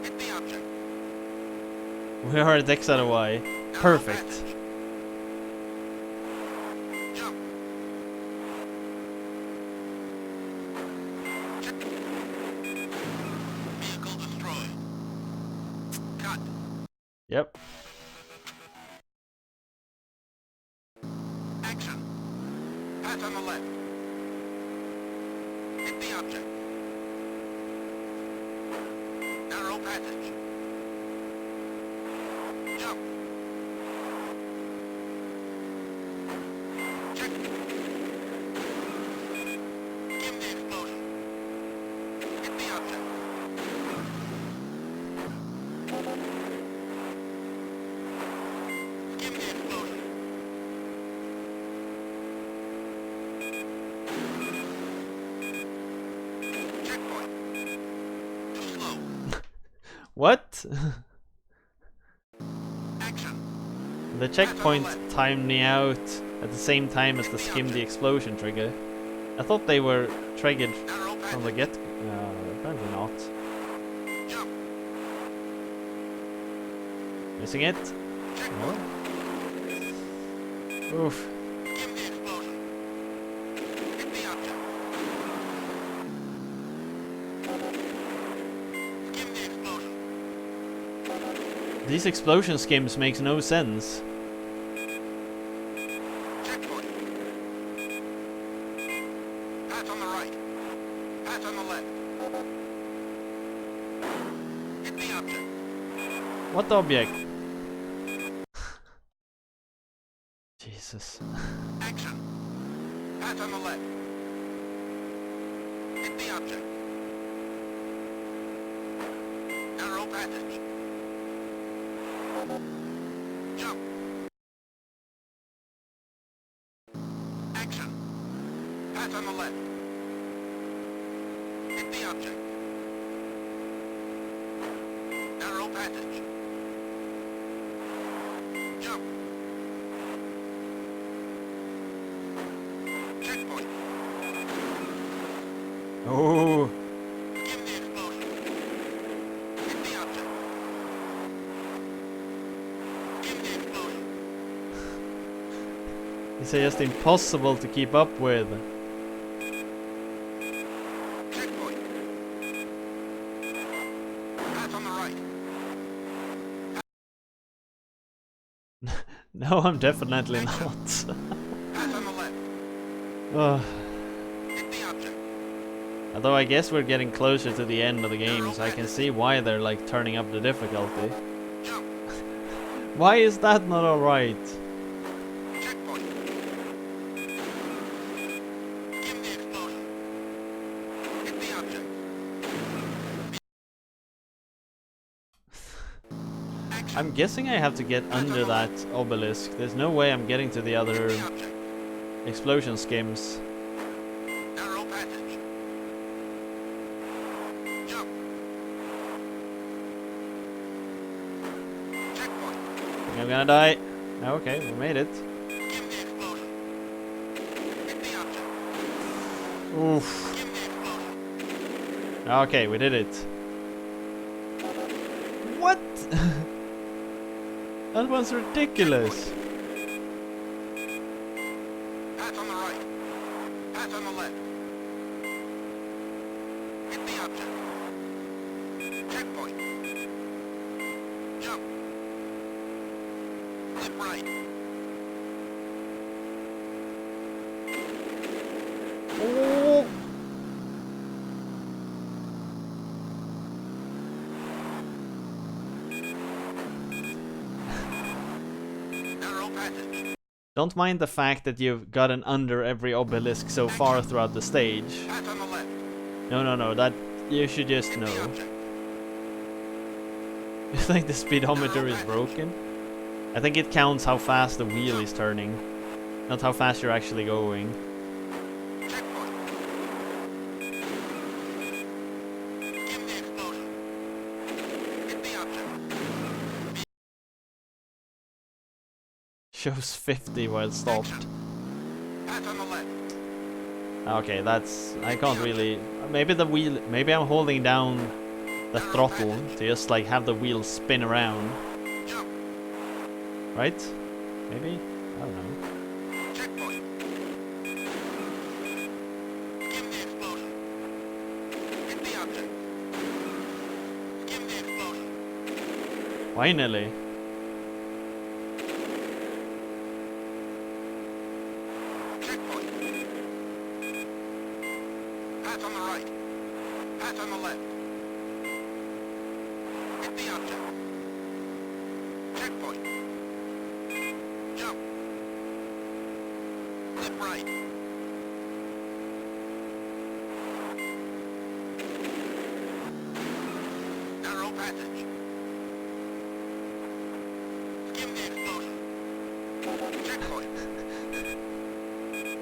Speaker 2: Hit the object.
Speaker 1: We are at X out of Y. Perfect.
Speaker 2: Jump. Check. Vehicle destroyed. Cut.
Speaker 1: Yep.
Speaker 2: Action. Pass on the left. Hit the object. Narrow passage. Jump. Check. Skim the explosion. Hit the object. Skim the explosion. Checkpoint. Too slow.
Speaker 1: What?
Speaker 2: Action.
Speaker 1: The checkpoint timed me out at the same time as the skim the explosion trigger. I thought they were triggered
Speaker 2: Narrow
Speaker 1: from the
Speaker 2: passage.
Speaker 1: get. Apparently not.
Speaker 2: Jump.
Speaker 1: Missing it?
Speaker 2: Checkpoint.
Speaker 1: No. Oof.
Speaker 2: Skim the explosion. Hit the object. Skim the explosion.
Speaker 1: These explosion skims makes no sense.
Speaker 2: Checkpoint. Pass on the right. Pass on the left. Hit the object.
Speaker 1: What object? Jesus.
Speaker 2: Action. Pass on the left. Hit the object. Narrow passage. Jump. Action. Pass on the left. Hit the object. Narrow passage. Jump. Checkpoint.
Speaker 1: Oh.
Speaker 2: Skim the explosion. Hit the object. Skim the explosion.
Speaker 1: These are just impossible to keep up with.
Speaker 2: Checkpoint. Pass on the right.
Speaker 1: No, I'm definitely not.
Speaker 2: Pass on the left.
Speaker 1: Ugh.
Speaker 2: Hit the object.
Speaker 1: Although I guess we're getting closer to the end of the game, so I can see why they're like turning up the difficulty.
Speaker 2: Jump.
Speaker 1: Why is that not alright?
Speaker 2: Checkpoint. Skim the explosion. Hit the object. Action.
Speaker 1: I'm guessing I have to get under that obelisk. There's no way I'm getting to the other
Speaker 2: Hit the object.
Speaker 1: explosion skims.
Speaker 2: Narrow passage. Jump. Checkpoint.
Speaker 1: I'm gonna die. Okay, we made it.
Speaker 2: Skim the explosion. Hit the object.
Speaker 1: Oof.
Speaker 2: Skim the explosion.
Speaker 1: Okay, we did it. What? That was ridiculous.
Speaker 2: Pass on the right. Pass on the left. Hit the object. Checkpoint. Jump. Flip right.
Speaker 1: Oh.
Speaker 2: Narrow passage.
Speaker 1: Don't mind the fact that you've gotten under every obelisk so far throughout the stage.
Speaker 2: Pass on the left.
Speaker 1: No, that you should just
Speaker 2: Hit the
Speaker 1: know.
Speaker 2: object.
Speaker 1: You think the speedometer is broken? I think it counts how fast the wheel is turning, not how fast you're actually going.
Speaker 2: Checkpoint. Skim the explosion. Hit the object.
Speaker 1: Shows 50 while stopped.
Speaker 2: Pass on the left.
Speaker 1: Okay, that's... I can't really... Maybe the wheel... Maybe I'm holding down the throttle to just like have the wheels spin around.
Speaker 2: Jump.
Speaker 1: Right? Maybe? I don't know.
Speaker 2: Checkpoint. Skim the explosion. Hit the object. Skim the explosion.
Speaker 1: Finally.
Speaker 2: Checkpoint. Pass on the right. Pass on the left. Hit the object. Checkpoint. Jump. Flip right. Narrow passage. Skim the explosion. Checkpoint.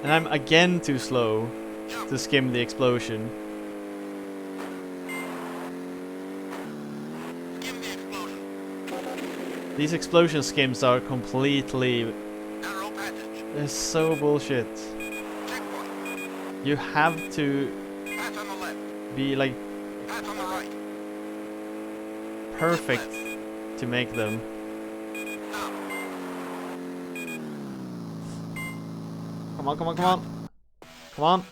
Speaker 1: And I'm again too slow
Speaker 2: Jump.
Speaker 1: to skim the explosion.
Speaker 2: Skim the explosion.
Speaker 1: These explosion skims are completely...
Speaker 2: Narrow passage.
Speaker 1: They're so bullshit.
Speaker 2: Checkpoint.
Speaker 1: You have to
Speaker 2: Pass on the left.
Speaker 1: be like
Speaker 2: Pass on the right.
Speaker 1: perfect to make them.
Speaker 2: Stop.
Speaker 1: Come on, come on, come on. Come on.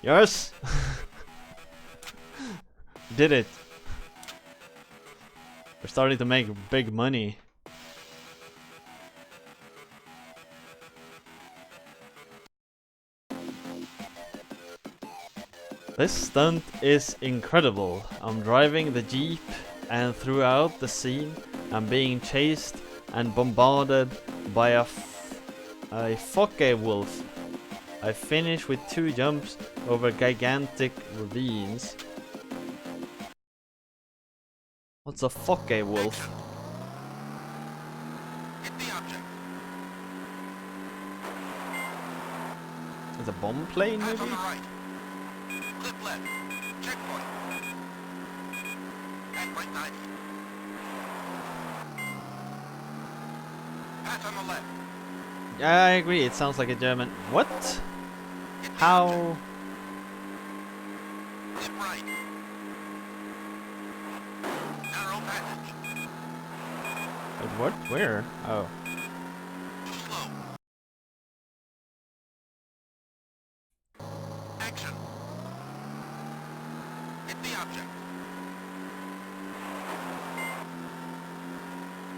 Speaker 1: Yes! Did it. We're starting to make big money. This stunt is incredible. I'm driving the Jeep and throughout the scene I'm being chased and bombarded by a fokke wolf. I finish with 2 jumps over gigantic ravines. What's a fokke wolf?
Speaker 2: Hit the object.
Speaker 1: Is it a bomb plane
Speaker 2: Pass
Speaker 1: maybe?
Speaker 2: on the right. Flip left. Checkpoint. At right 90. Pass on the left.
Speaker 1: Yeah, I agree, it sounds like a German. What?
Speaker 2: Hit the
Speaker 1: How?
Speaker 2: object. Flip right. Narrow passage.
Speaker 1: Wait, what? Where? Oh.
Speaker 2: Too slow. Action. Hit the object.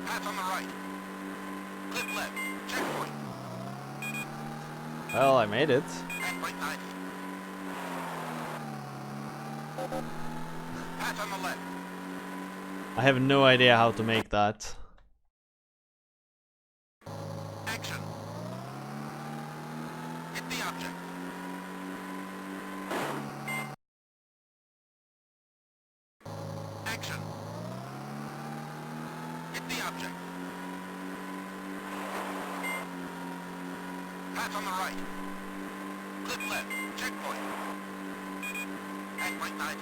Speaker 2: Pass on the right. Flip left. Checkpoint.
Speaker 1: Well, I made it.
Speaker 2: At right 90. Pass on the left.
Speaker 1: I have no idea how to make that.
Speaker 2: Action. Hit the object. Action. Hit the object. Pass on the right. Flip left. Checkpoint. At right 90.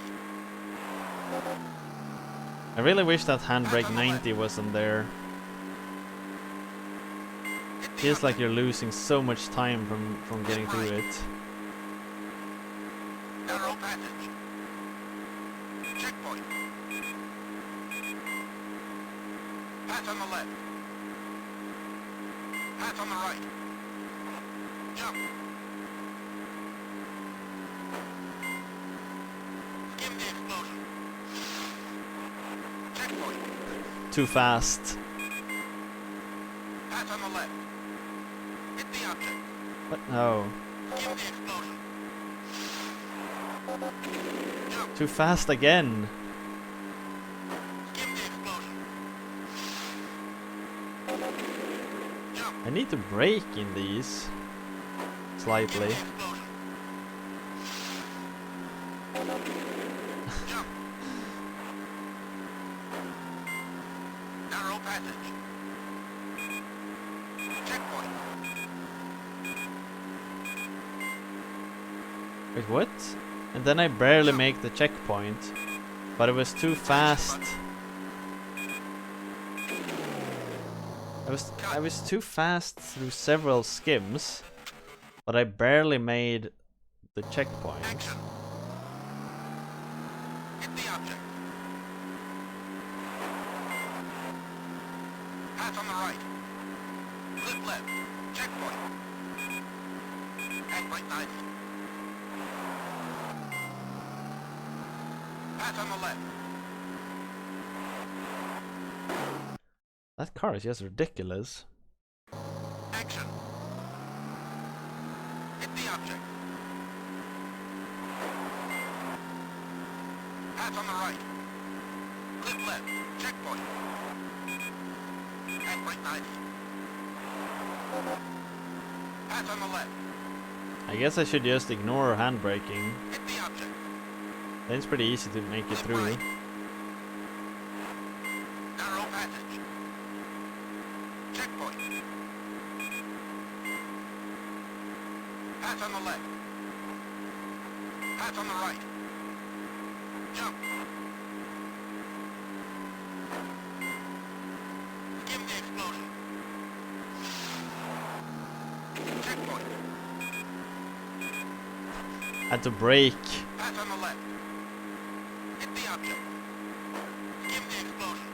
Speaker 1: I really wish that Handbrake 90 wasn't there.
Speaker 2: Hit the
Speaker 1: Feels like
Speaker 2: object.
Speaker 1: you're losing so much time from getting through it.
Speaker 2: Narrow passage. Checkpoint. Pass on the left. Pass on the right. Jump. Skim the explosion. Checkpoint.
Speaker 1: Too fast.
Speaker 2: Pass on the left. Hit the object.
Speaker 1: What? No.
Speaker 2: Skim the explosion. Jump.
Speaker 1: Too fast again.
Speaker 2: Skim the explosion. Jump.
Speaker 1: I need to brake in these.
Speaker 2: Skim
Speaker 1: Slightly.
Speaker 2: the explosion. Jump. Narrow passage. Checkpoint.
Speaker 1: Wait, what? And then I barely make the checkpoint. But it was too fast. I was too fast through several skims. But I barely made the checkpoint.
Speaker 2: Action. Hit the object. Pass on the right. Clip left. Checkpoint. And right 90. Pass on the left.
Speaker 1: That car is just ridiculous.
Speaker 2: Action. Hit the object. Pass on the right. Clip left. Checkpoint. And right 90. Pass on the left.
Speaker 1: I guess I should just ignore handbraking.
Speaker 2: Hit the object.
Speaker 1: Then it's pretty easy to make it through.
Speaker 2: Right. Narrow passage. Checkpoint. Pass on the left. Pass on the right. Jump. Give the explosion. Checkpoint.
Speaker 1: Had to brake.
Speaker 2: Pass on the left. Hit the object. Give the explosion.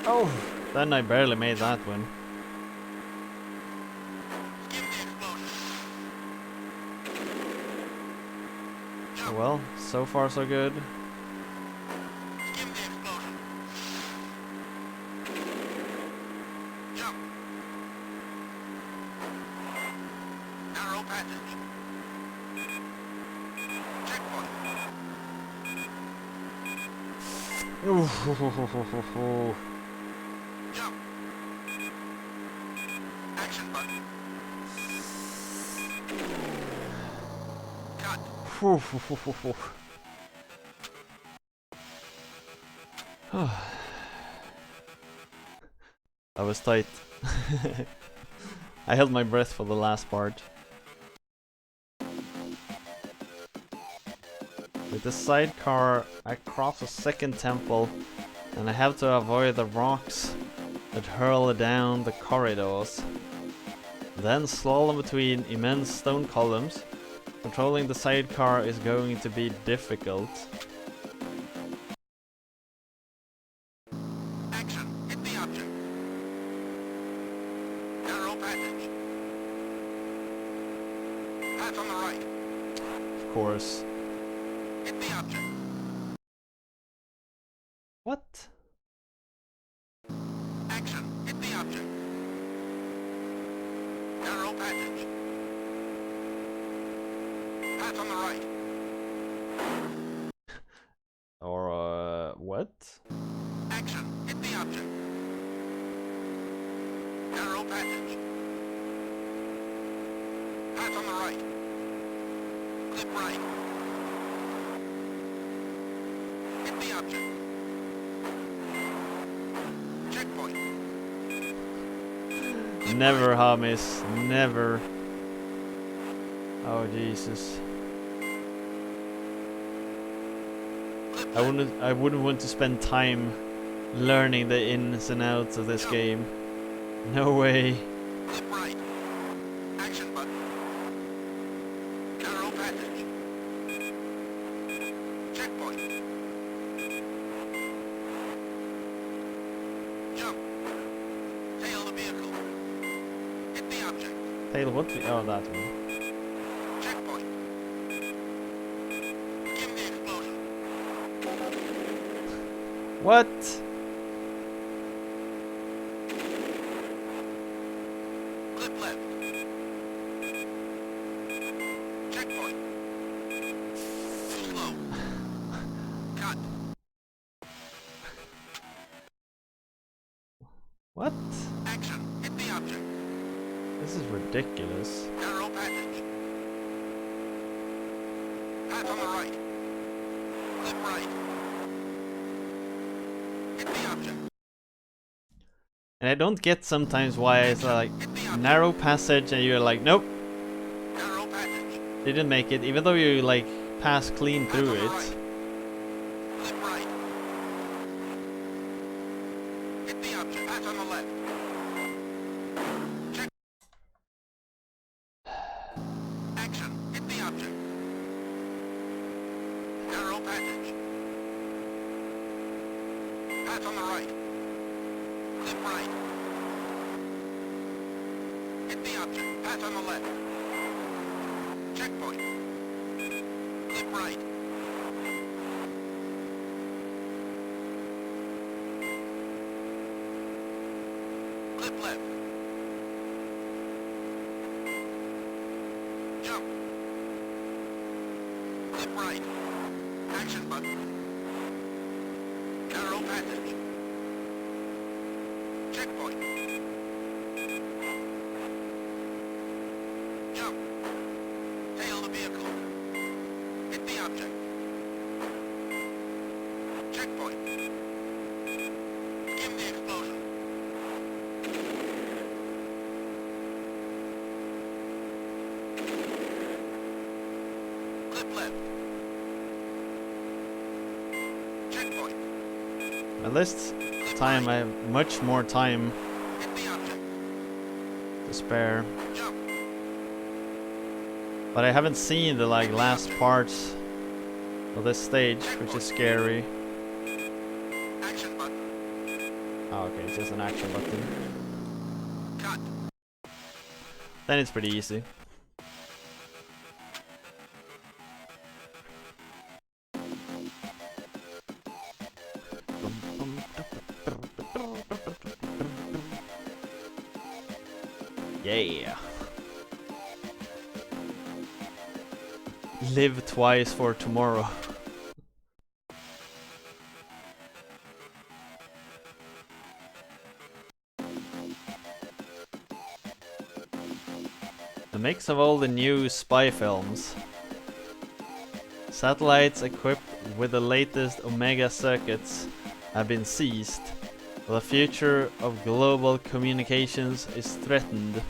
Speaker 1: Oh, then I barely made that one.
Speaker 2: Give the explosion.
Speaker 1: Oh well, so far so good.
Speaker 2: Give the explosion. Jump. Narrow passage. Checkpoint.
Speaker 1: Ooh.
Speaker 2: Jump. Action button. Cut.
Speaker 1: That was tight. I held my breath for the last part. With the sidecar, I cross a second temple, and I have to avoid the rocks that hurl down the corridors. Then slalom between immense stone columns. Controlling the sidecar is going to be difficult.
Speaker 2: Action. Hit the object. Narrow passage. Pass on the right.
Speaker 1: Of course.
Speaker 2: Hit the object.
Speaker 1: What?
Speaker 2: Action. Hit the object. Narrow passage. Pass on the right.
Speaker 1: Or, what?
Speaker 2: Action. Hit the object. Narrow passage. Pass on the right. Clip right. Hit the object. Checkpoint. Clip
Speaker 1: Never,
Speaker 2: right.
Speaker 1: Hamis. Never. Oh, Jesus.
Speaker 2: Clip
Speaker 1: I
Speaker 2: left.
Speaker 1: wouldn't want to spend time learning the ins and outs of this game. No way.
Speaker 2: Clip right. Action button. Narrow passage. Checkpoint. Jump. Tail the vehicle. Hit the object.
Speaker 1: Tail, what? Oh, that one.
Speaker 2: Checkpoint. Give the explosion.
Speaker 1: What?
Speaker 2: Clip left. Checkpoint. Too slow. Cut.
Speaker 1: What?
Speaker 2: Action. Hit the object.
Speaker 1: This is ridiculous.
Speaker 2: Narrow passage. Pass on the right. Clip right. Hit the object.
Speaker 1: And I don't get sometimes why it's like narrow passage and you're like, nope,
Speaker 2: Narrow passage.
Speaker 1: didn't make it, even though you like pass clean
Speaker 2: Pass
Speaker 1: through
Speaker 2: on the
Speaker 1: it.
Speaker 2: right. Clip right. Hit the object. Pass on the left. Check. Action. Hit the object. Narrow passage. Pass on the right. Flip right. Hit the object. Pass on the left. Checkpoint. Flip right. Flip left. Jump. Flip right. Action button. Narrow passage. Checkpoint. Jump. Tail the vehicle. Hit the object. Checkpoint. Skim the explosion. Flip left. Checkpoint.
Speaker 1: At this time, I have much more time
Speaker 2: Hit the object.
Speaker 1: to spare.
Speaker 2: Jump.
Speaker 1: But I haven't seen the like last parts of this stage, which is scary.
Speaker 2: Action button.
Speaker 1: Oh, okay, it's just an action button.
Speaker 2: Cut.
Speaker 1: Then it's pretty easy. Yeah. Live twice for tomorrow. A mix of all the new spy films. Satellites equipped with the latest Omega circuits have been seized. The future of global communications is threatened.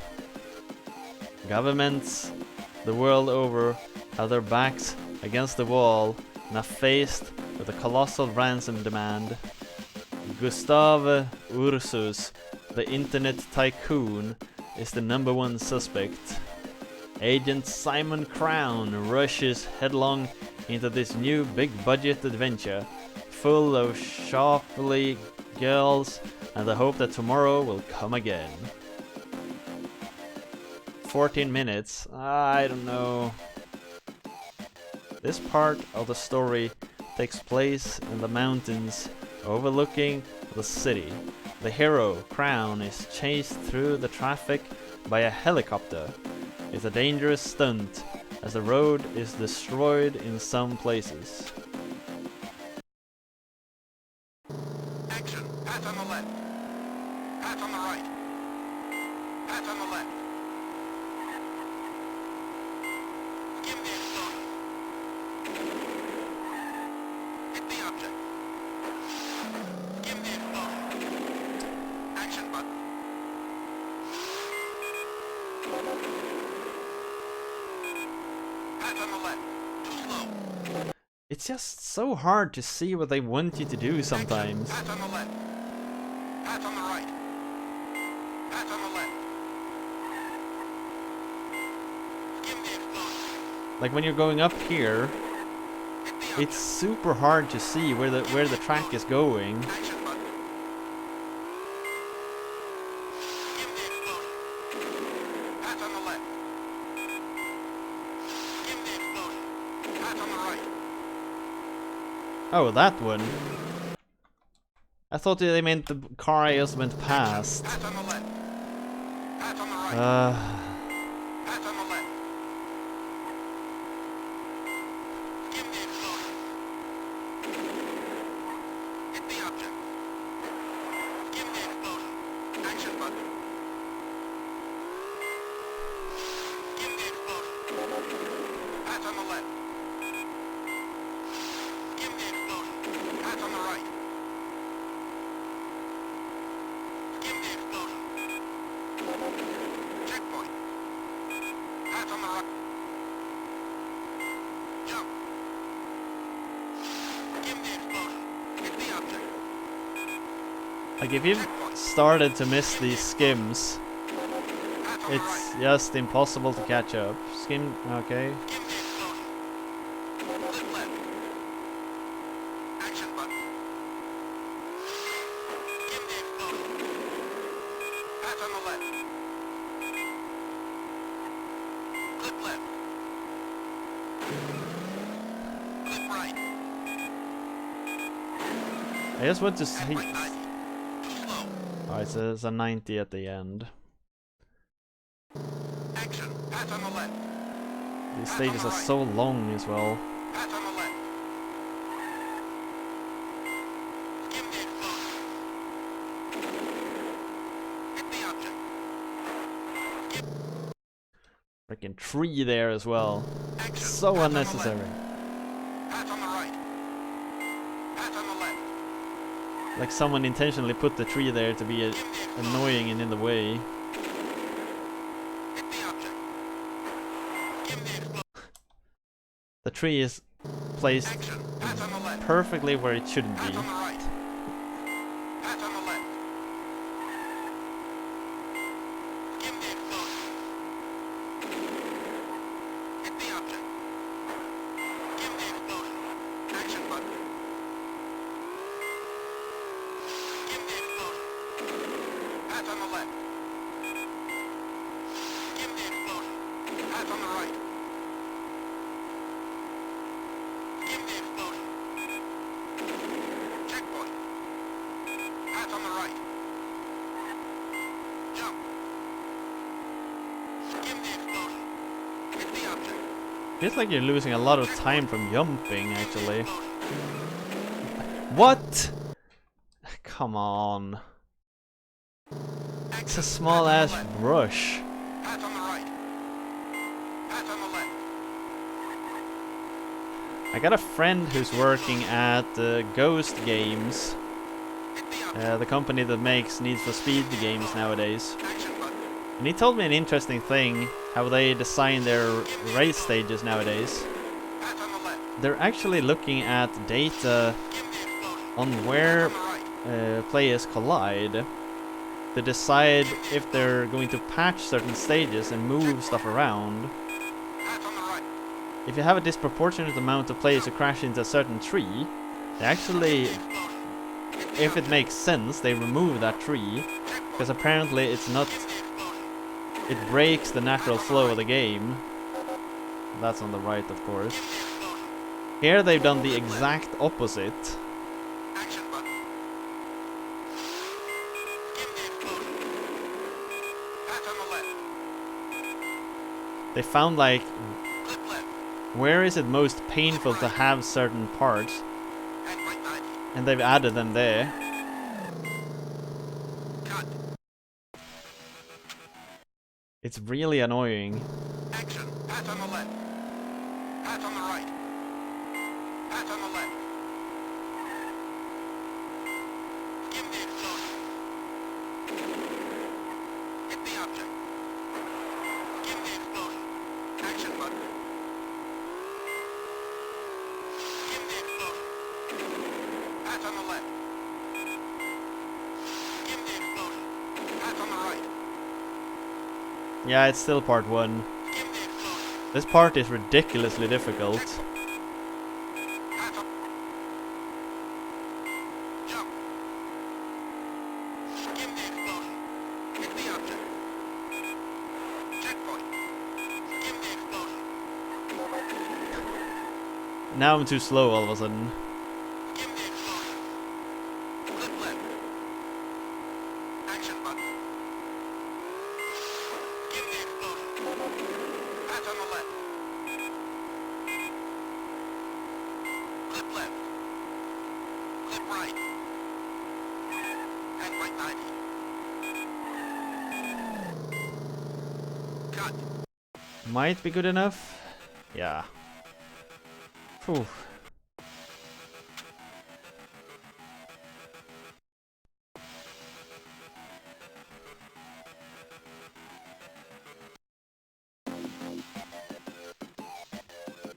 Speaker 1: Governments the world over have their backs against the wall and are faced with a colossal ransom demand. Gustav Ursus, the internet tycoon, is the #1 suspect. Agent Simon Crown rushes headlong into this new big-budget adventure, full of sharply girls and the hope that tomorrow will come again. 14 minutes, I don't know. This part of the story takes place in the mountains overlooking the city. The hero, Crown, is chased through the traffic by a helicopter. It's a dangerous stunt as the road is destroyed in some places.
Speaker 2: Action. Pass on the left. Pass on the right. Pass on the left. Skim the explosion. Hit the object. Skim the explosion. Action button. Pass on the left. Too slow.
Speaker 1: It's just so hard to see what they want you to do sometimes.
Speaker 2: Pass on the left. Pass on the right. Pass on the left. Skim the explosion.
Speaker 1: Like when you're going up here,
Speaker 2: Hit the object.
Speaker 1: it's super hard to see where the track is going.
Speaker 2: Action button. Skim the explosion. Pass on the left. Skim the explosion. Pass on the right.
Speaker 1: Oh, that one. I thought they meant the car I just went past.
Speaker 2: Pass on the left. Pass on the right. Pass on the left. Skim the explosion. Hit the object. Skim the explosion. Action button. Skim the explosion. Pass on the left. Skim the explosion. Pass on the right. Skim the explosion. Checkpoint. Pass on the right. Jump. Skim the explosion. Hit the object.
Speaker 1: Like if you've started to miss these skims,
Speaker 2: Pass on the
Speaker 1: it's
Speaker 2: right.
Speaker 1: just impossible to catch up. Skim, okay.
Speaker 2: Skim the explosion. Flip left. Action button. Skim the explosion. Pass on the left. Clip left. Clip right.
Speaker 1: I just want to
Speaker 2: And
Speaker 1: see.
Speaker 2: right 90. Too slow.
Speaker 1: Alright, so there's a 90 at the end.
Speaker 2: Action. Pass on the left.
Speaker 1: These stages are so long as well.
Speaker 2: Pass on the left. Skim the explosion. Hit the object.
Speaker 1: Freaking tree there as well.
Speaker 2: Action.
Speaker 1: So
Speaker 2: Pass on the
Speaker 1: unnecessary.
Speaker 2: left. Pass on the right. Pass on the left.
Speaker 1: Like someone intentionally put the tree there to be annoying and in the way.
Speaker 2: Hit the object. Skim the explosion.
Speaker 1: The tree is placed
Speaker 2: Action. Pass on the left.
Speaker 1: perfectly where it shouldn't
Speaker 2: Pass
Speaker 1: be.
Speaker 2: on the right. Pass on the left. Skim the explosion. Hit the object. Skim the explosion. Action button. Skim the explosion. Pass on the left. Skim the explosion. Pass on the right. Skim the explosion. Checkpoint. Pass on the right. Jump. Skim the explosion. Hit the object.
Speaker 1: Feels like you're losing a lot of time from jumping, actually.
Speaker 2: Explosion.
Speaker 1: What? Come on. It's a small ass brush.
Speaker 2: Pass on the right. Pass on the left.
Speaker 1: I got a friend who's working at Ghost Games,
Speaker 2: Hit the object.
Speaker 1: the company that makes Need for Speed games nowadays.
Speaker 2: Action button.
Speaker 1: And he told me an interesting thing, how they design their race stages nowadays.
Speaker 2: Pass on the left.
Speaker 1: They're actually looking at data
Speaker 2: Skim the explosion.
Speaker 1: on where
Speaker 2: On the right.
Speaker 1: players collide to decide if they're going to patch certain stages and move stuff around.
Speaker 2: Pass on the right.
Speaker 1: If you have a disproportionate amount of players who crash into a certain tree, they actually,
Speaker 2: Explosion. Hit the
Speaker 1: if it makes sense, they remove that tree,
Speaker 2: checkpoint.
Speaker 1: because apparently it's not,
Speaker 2: Skim the explosion.
Speaker 1: it breaks the natural flow of the game. That's on the right, of course.
Speaker 2: Skim the explosion.
Speaker 1: Here they've done the exact opposite.
Speaker 2: Action button. Skim the explosion. Pass on the left.
Speaker 1: They found like,
Speaker 2: Clip left.
Speaker 1: where is it most painful to have certain parts,
Speaker 2: And right 90.
Speaker 1: and they've added them there.
Speaker 2: Cut.
Speaker 1: It's really annoying.
Speaker 2: Action. Pass on the left. Pass on the right. Pass on the left. Skim the explosion. Hit the object. Skim the explosion. Action button. Skim the explosion. Pass on the left. Skim the explosion. Pass on the right.
Speaker 1: Yeah, it's still part 1.
Speaker 2: Skim the explosion.
Speaker 1: This part is ridiculously difficult.
Speaker 2: Pass on. Jump. Skim the explosion. Hit the object. Checkpoint. Skim the explosion.
Speaker 1: Now I'm too slow all of a sudden.
Speaker 2: Skim the explosion. Clip left. Action button. Skim the explosion. Pass on the left. Clip left. Clip right. And right 90. Cut.
Speaker 1: Might be good enough. Yeah. Phew.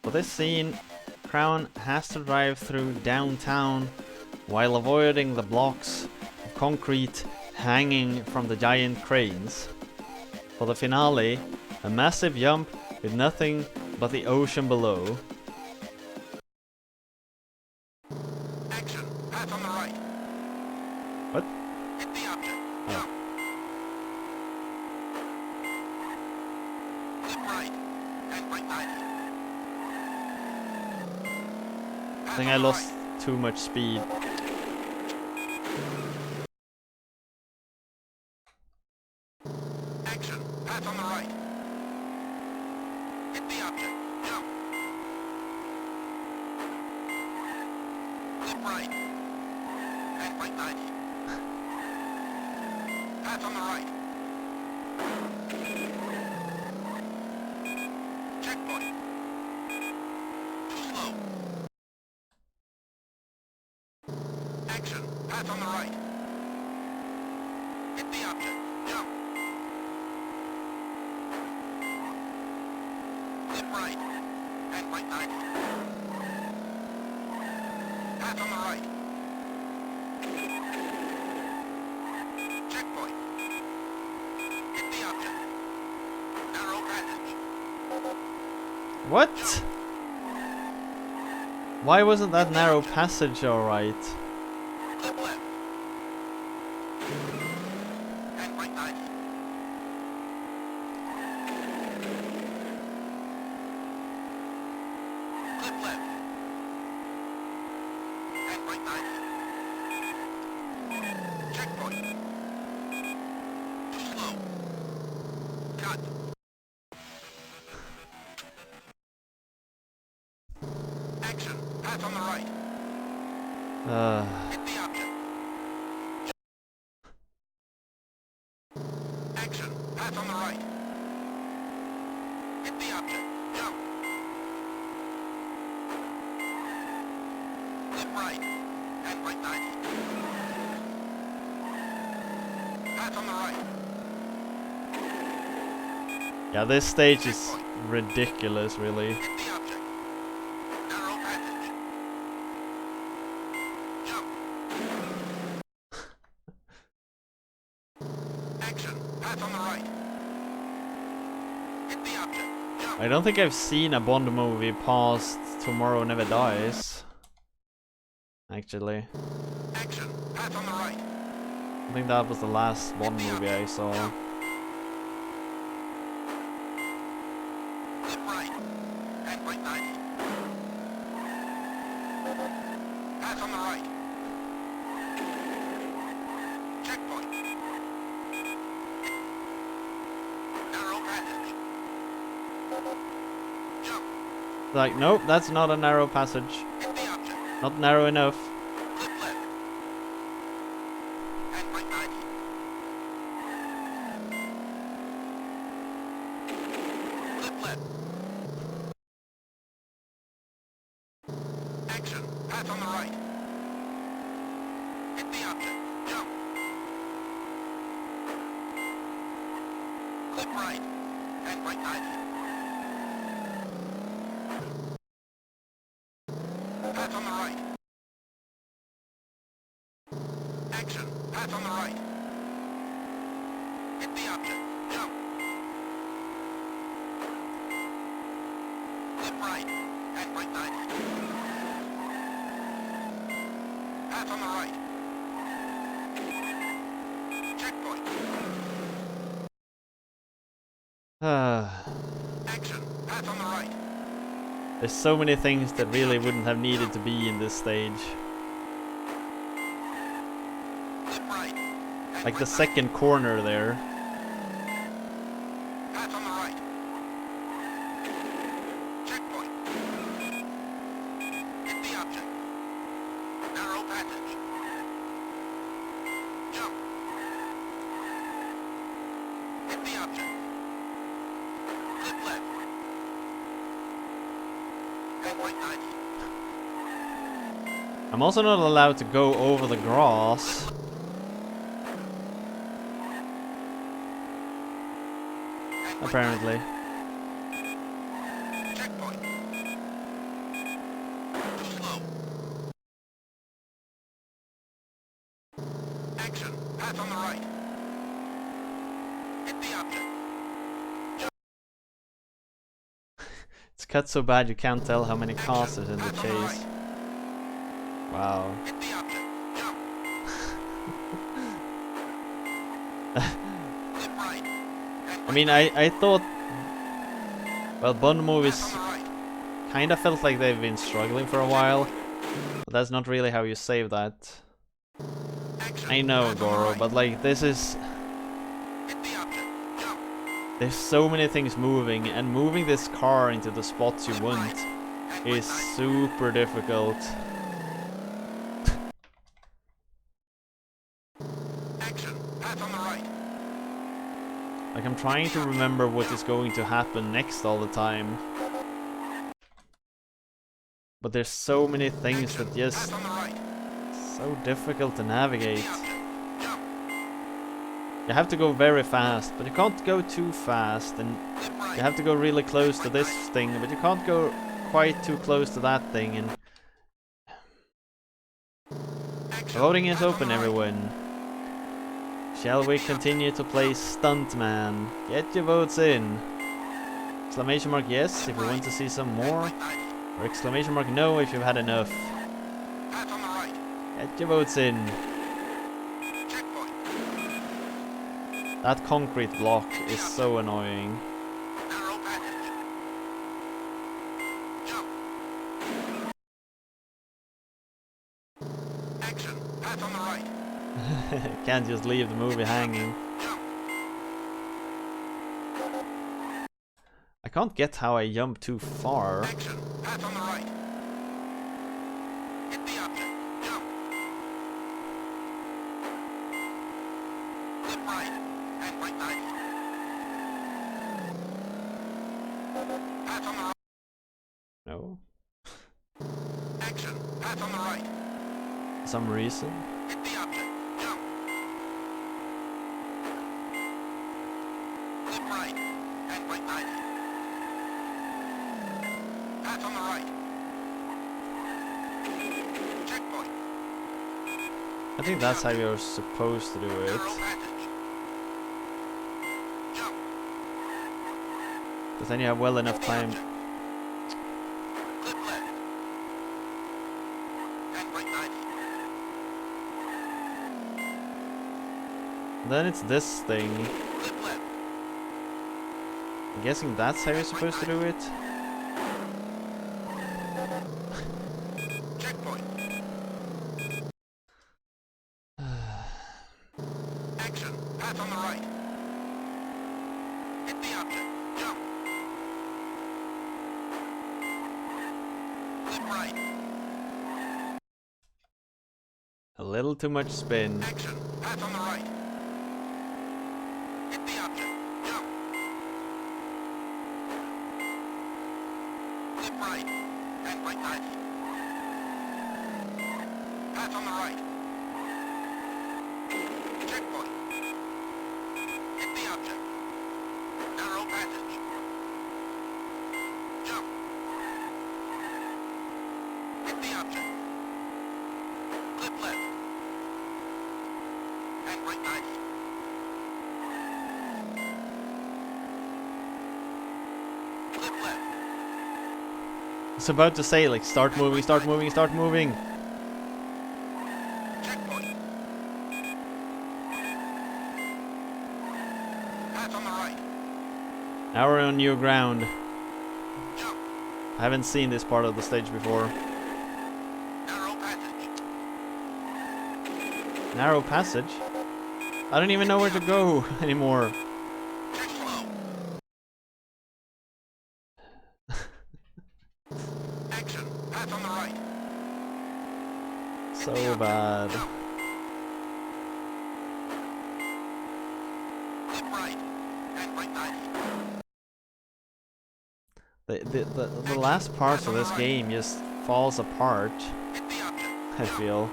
Speaker 1: For this scene, Crown has to drive through downtown while avoiding the blocks of concrete hanging from the giant cranes. For the finale, a massive jump with nothing but the ocean below.
Speaker 2: Action. Pass on the right.
Speaker 1: What?
Speaker 2: Hit the object.
Speaker 1: Oh.
Speaker 2: Jump. 90.
Speaker 1: I think I lost too much speed.
Speaker 2: Action. Pass on the right. Hit the object. Jump. Flip right. And right 90. Pass on the right. Checkpoint. Too slow. Action. Pass on the right. Hit the object. Jump. Flip right. And right 90. Pass on the right. Checkpoint. Hit the object. Narrow passage.
Speaker 1: What? Why wasn't that narrow passage alright?
Speaker 2: Flip left. And right 90. Flip left. And right 90. Checkpoint. Too slow. Cut. Action. Pass on the right. Hit the object. Action. Pass on the right. Hit the object. Jump. Flip right. And right 90. Pass on the right.
Speaker 1: Yeah, this stage is ridiculous, really.
Speaker 2: Hit the object. Narrow passage. Jump. Action. Pass on the right. Hit the object. Jump.
Speaker 1: I don't think I've seen a Bond movie past Tomorrow Never Dies. Actually.
Speaker 2: Action. Pass on the right.
Speaker 1: I think that was the last Bond movie I saw.
Speaker 2: Flip right. And right 90. Pass on the right. Checkpoint. Narrow passage. Jump.
Speaker 1: Like, nope, that's not a narrow passage.
Speaker 2: Hit the object.
Speaker 1: Not narrow enough.
Speaker 2: Flip left. And right 90. Flip left. Action. Pass on the right. Hit the object. Jump. Flip right. And right 90. Pass on the right. Action. Pass on the right. Hit the object. Jump. Flip right. And right 90. Pass on the right. Checkpoint. Action. Pass on the right.
Speaker 1: There's so many things that really wouldn't have needed to be in this stage.
Speaker 2: Flip right. And
Speaker 1: Like the
Speaker 2: right
Speaker 1: second corner there.
Speaker 2: 90. Pass on the right. Checkpoint. Hit the object. Narrow passage. Jump. Hit the object. Flip left. And right 90.
Speaker 1: I'm also not allowed to go over the grass.
Speaker 2: And right
Speaker 1: Apparently.
Speaker 2: 90. Checkpoint. Too slow. Action. Pass on the right. Hit the object.
Speaker 1: It's cut so bad you can't tell how many cars there's in the
Speaker 2: Pass on the
Speaker 1: chase.
Speaker 2: right.
Speaker 1: Wow.
Speaker 2: Hit the object. Jump. Flip right. And
Speaker 1: I mean, I thought... Well, Bond movies
Speaker 2: Pass on the right.
Speaker 1: kinda felt like they've been struggling for a while, but that's not really how you save that.
Speaker 2: Action.
Speaker 1: I know,
Speaker 2: Pass on the
Speaker 1: Goro,
Speaker 2: right.
Speaker 1: but like this is...
Speaker 2: Hit the object. Jump.
Speaker 1: There's so many things moving, and moving this car into the spots you want
Speaker 2: And
Speaker 1: is super difficult.
Speaker 2: action. Pass on the right.
Speaker 1: Like, I'm trying to remember what is going to happen next all the time. But there's so many things that
Speaker 2: Pass
Speaker 1: just
Speaker 2: on the right.
Speaker 1: so difficult to navigate.
Speaker 2: The object. Jump.
Speaker 1: You have to go very fast, but you can't go too fast, and
Speaker 2: Flip right.
Speaker 1: you have to go really close to this thing, but you can't go quite too close to that thing, and
Speaker 2: Action.
Speaker 1: voting is
Speaker 2: Pass on
Speaker 1: open,
Speaker 2: the right.
Speaker 1: everyone. Shall we continue to play Stuntman? Get your votes in. Exclamation mark yes if you want to see some more, or exclamation mark no if you've had enough.
Speaker 2: Pass on the right.
Speaker 1: Get your votes in.
Speaker 2: Checkpoint.
Speaker 1: That concrete block is so annoying.
Speaker 2: Narrow passage. Jump. Action. Pass on the right.
Speaker 1: Can't just leave the movie hanging.
Speaker 2: Jump.
Speaker 1: I can't get how I jump too far.
Speaker 2: Action. Pass on the right. Hit the object. Jump. Flip right. And right 90. Pass on the right.
Speaker 1: No,
Speaker 2: Action. Pass on the right.
Speaker 1: for some reason.
Speaker 2: Hit the object. Jump. Flip right. And right 90. Pass on the right. Checkpoint.
Speaker 1: I think that's how you're supposed to do
Speaker 2: Narrow
Speaker 1: it.
Speaker 2: passage. Jump.
Speaker 1: Because then you have well enough time.
Speaker 2: Flip left. And right 90.
Speaker 1: Then it's this thing.
Speaker 2: Flip left.
Speaker 1: I'm guessing that's how you're supposed to do it.
Speaker 2: Checkpoint. Action. Pass on the right. Hit the object. Jump. Flip right.
Speaker 1: A little too much spin.
Speaker 2: Action. Pass on the right. Hit the object. Jump. Flip right. And right 90. Pass on the right. Checkpoint. Hit the object. Narrow passage. Jump. Hit the object. Flip left. And right 90. Flip left.
Speaker 1: I was about to say, like, start moving, start moving, start moving.
Speaker 2: Checkpoint. Pass on the right.
Speaker 1: Now we're on new ground.
Speaker 2: Jump.
Speaker 1: I haven't seen this part of the stage before.
Speaker 2: Narrow passage.
Speaker 1: Narrow passage? I don't even know where to go anymore.
Speaker 2: Check slow. Action. Pass on the right.
Speaker 1: So bad.
Speaker 2: Jump. Flip right. And right 90.
Speaker 1: The last parts of this game just falls apart,
Speaker 2: Hit the object.
Speaker 1: I feel.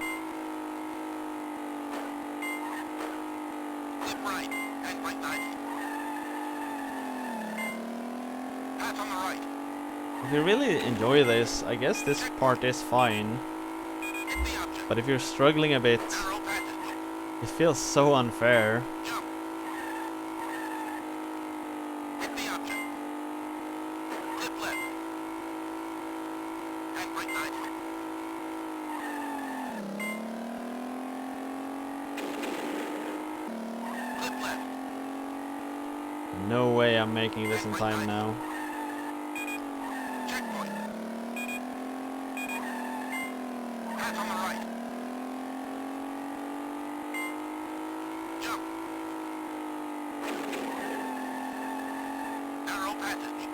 Speaker 2: Flip right. And right 90. Pass on the right.
Speaker 1: If you really enjoy this, I guess this part is fine.
Speaker 2: Hit the object.
Speaker 1: But if you're struggling a bit,
Speaker 2: Narrow passage.
Speaker 1: it feels so unfair.
Speaker 2: Jump. Hit the object. Flip left. And right 90. Flip left.
Speaker 1: No way I'm making this in time now.
Speaker 2: Jump. Narrow passage.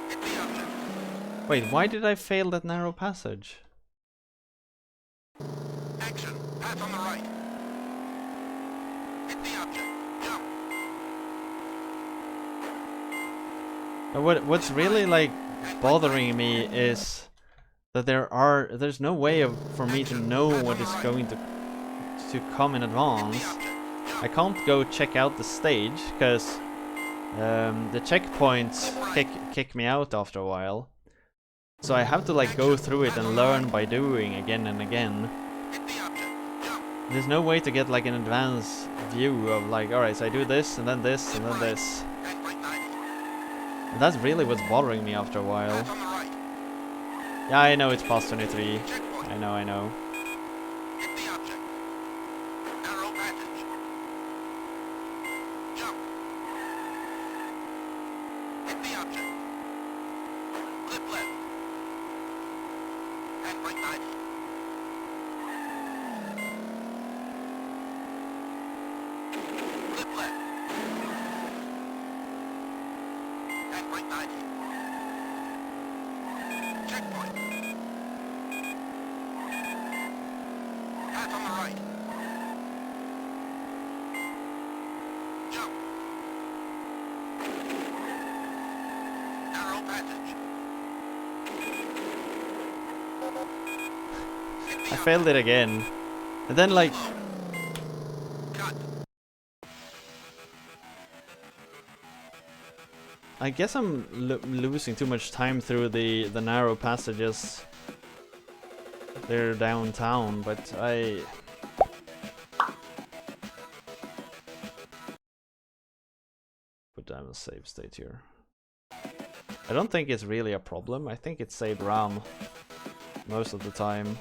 Speaker 2: Hit the object.
Speaker 1: Wait, why did I fail that narrow passage?
Speaker 2: Action. Pass on the right. Hit the object. Jump.
Speaker 1: What's really like bothering me is that there's no way for me to know what is going to come in advance. I can't go check out the stage because the checkpoints kick me out after a while. So I have to like go through it and learn by doing again and again. There's no way to get like an advanced view of like, alright, so I do this and then this and then this. And that's really what's bothering me after a while. Yeah, I know it's past 23. I know.
Speaker 2: Hit the object. Narrow passage. Jump. Hit the object. Clip left. Handbrake 90. Clip left. Handbrake 90. Checkpoint. Pass on the right. Jump. Narrow passage.
Speaker 1: I failed it again. And then like,
Speaker 2: Cut.
Speaker 1: I guess I'm losing too much time through the narrow passages. They're downtown, but I... Put down a save state here. I don't think it's really a problem. I think it's saved RAM most of the time.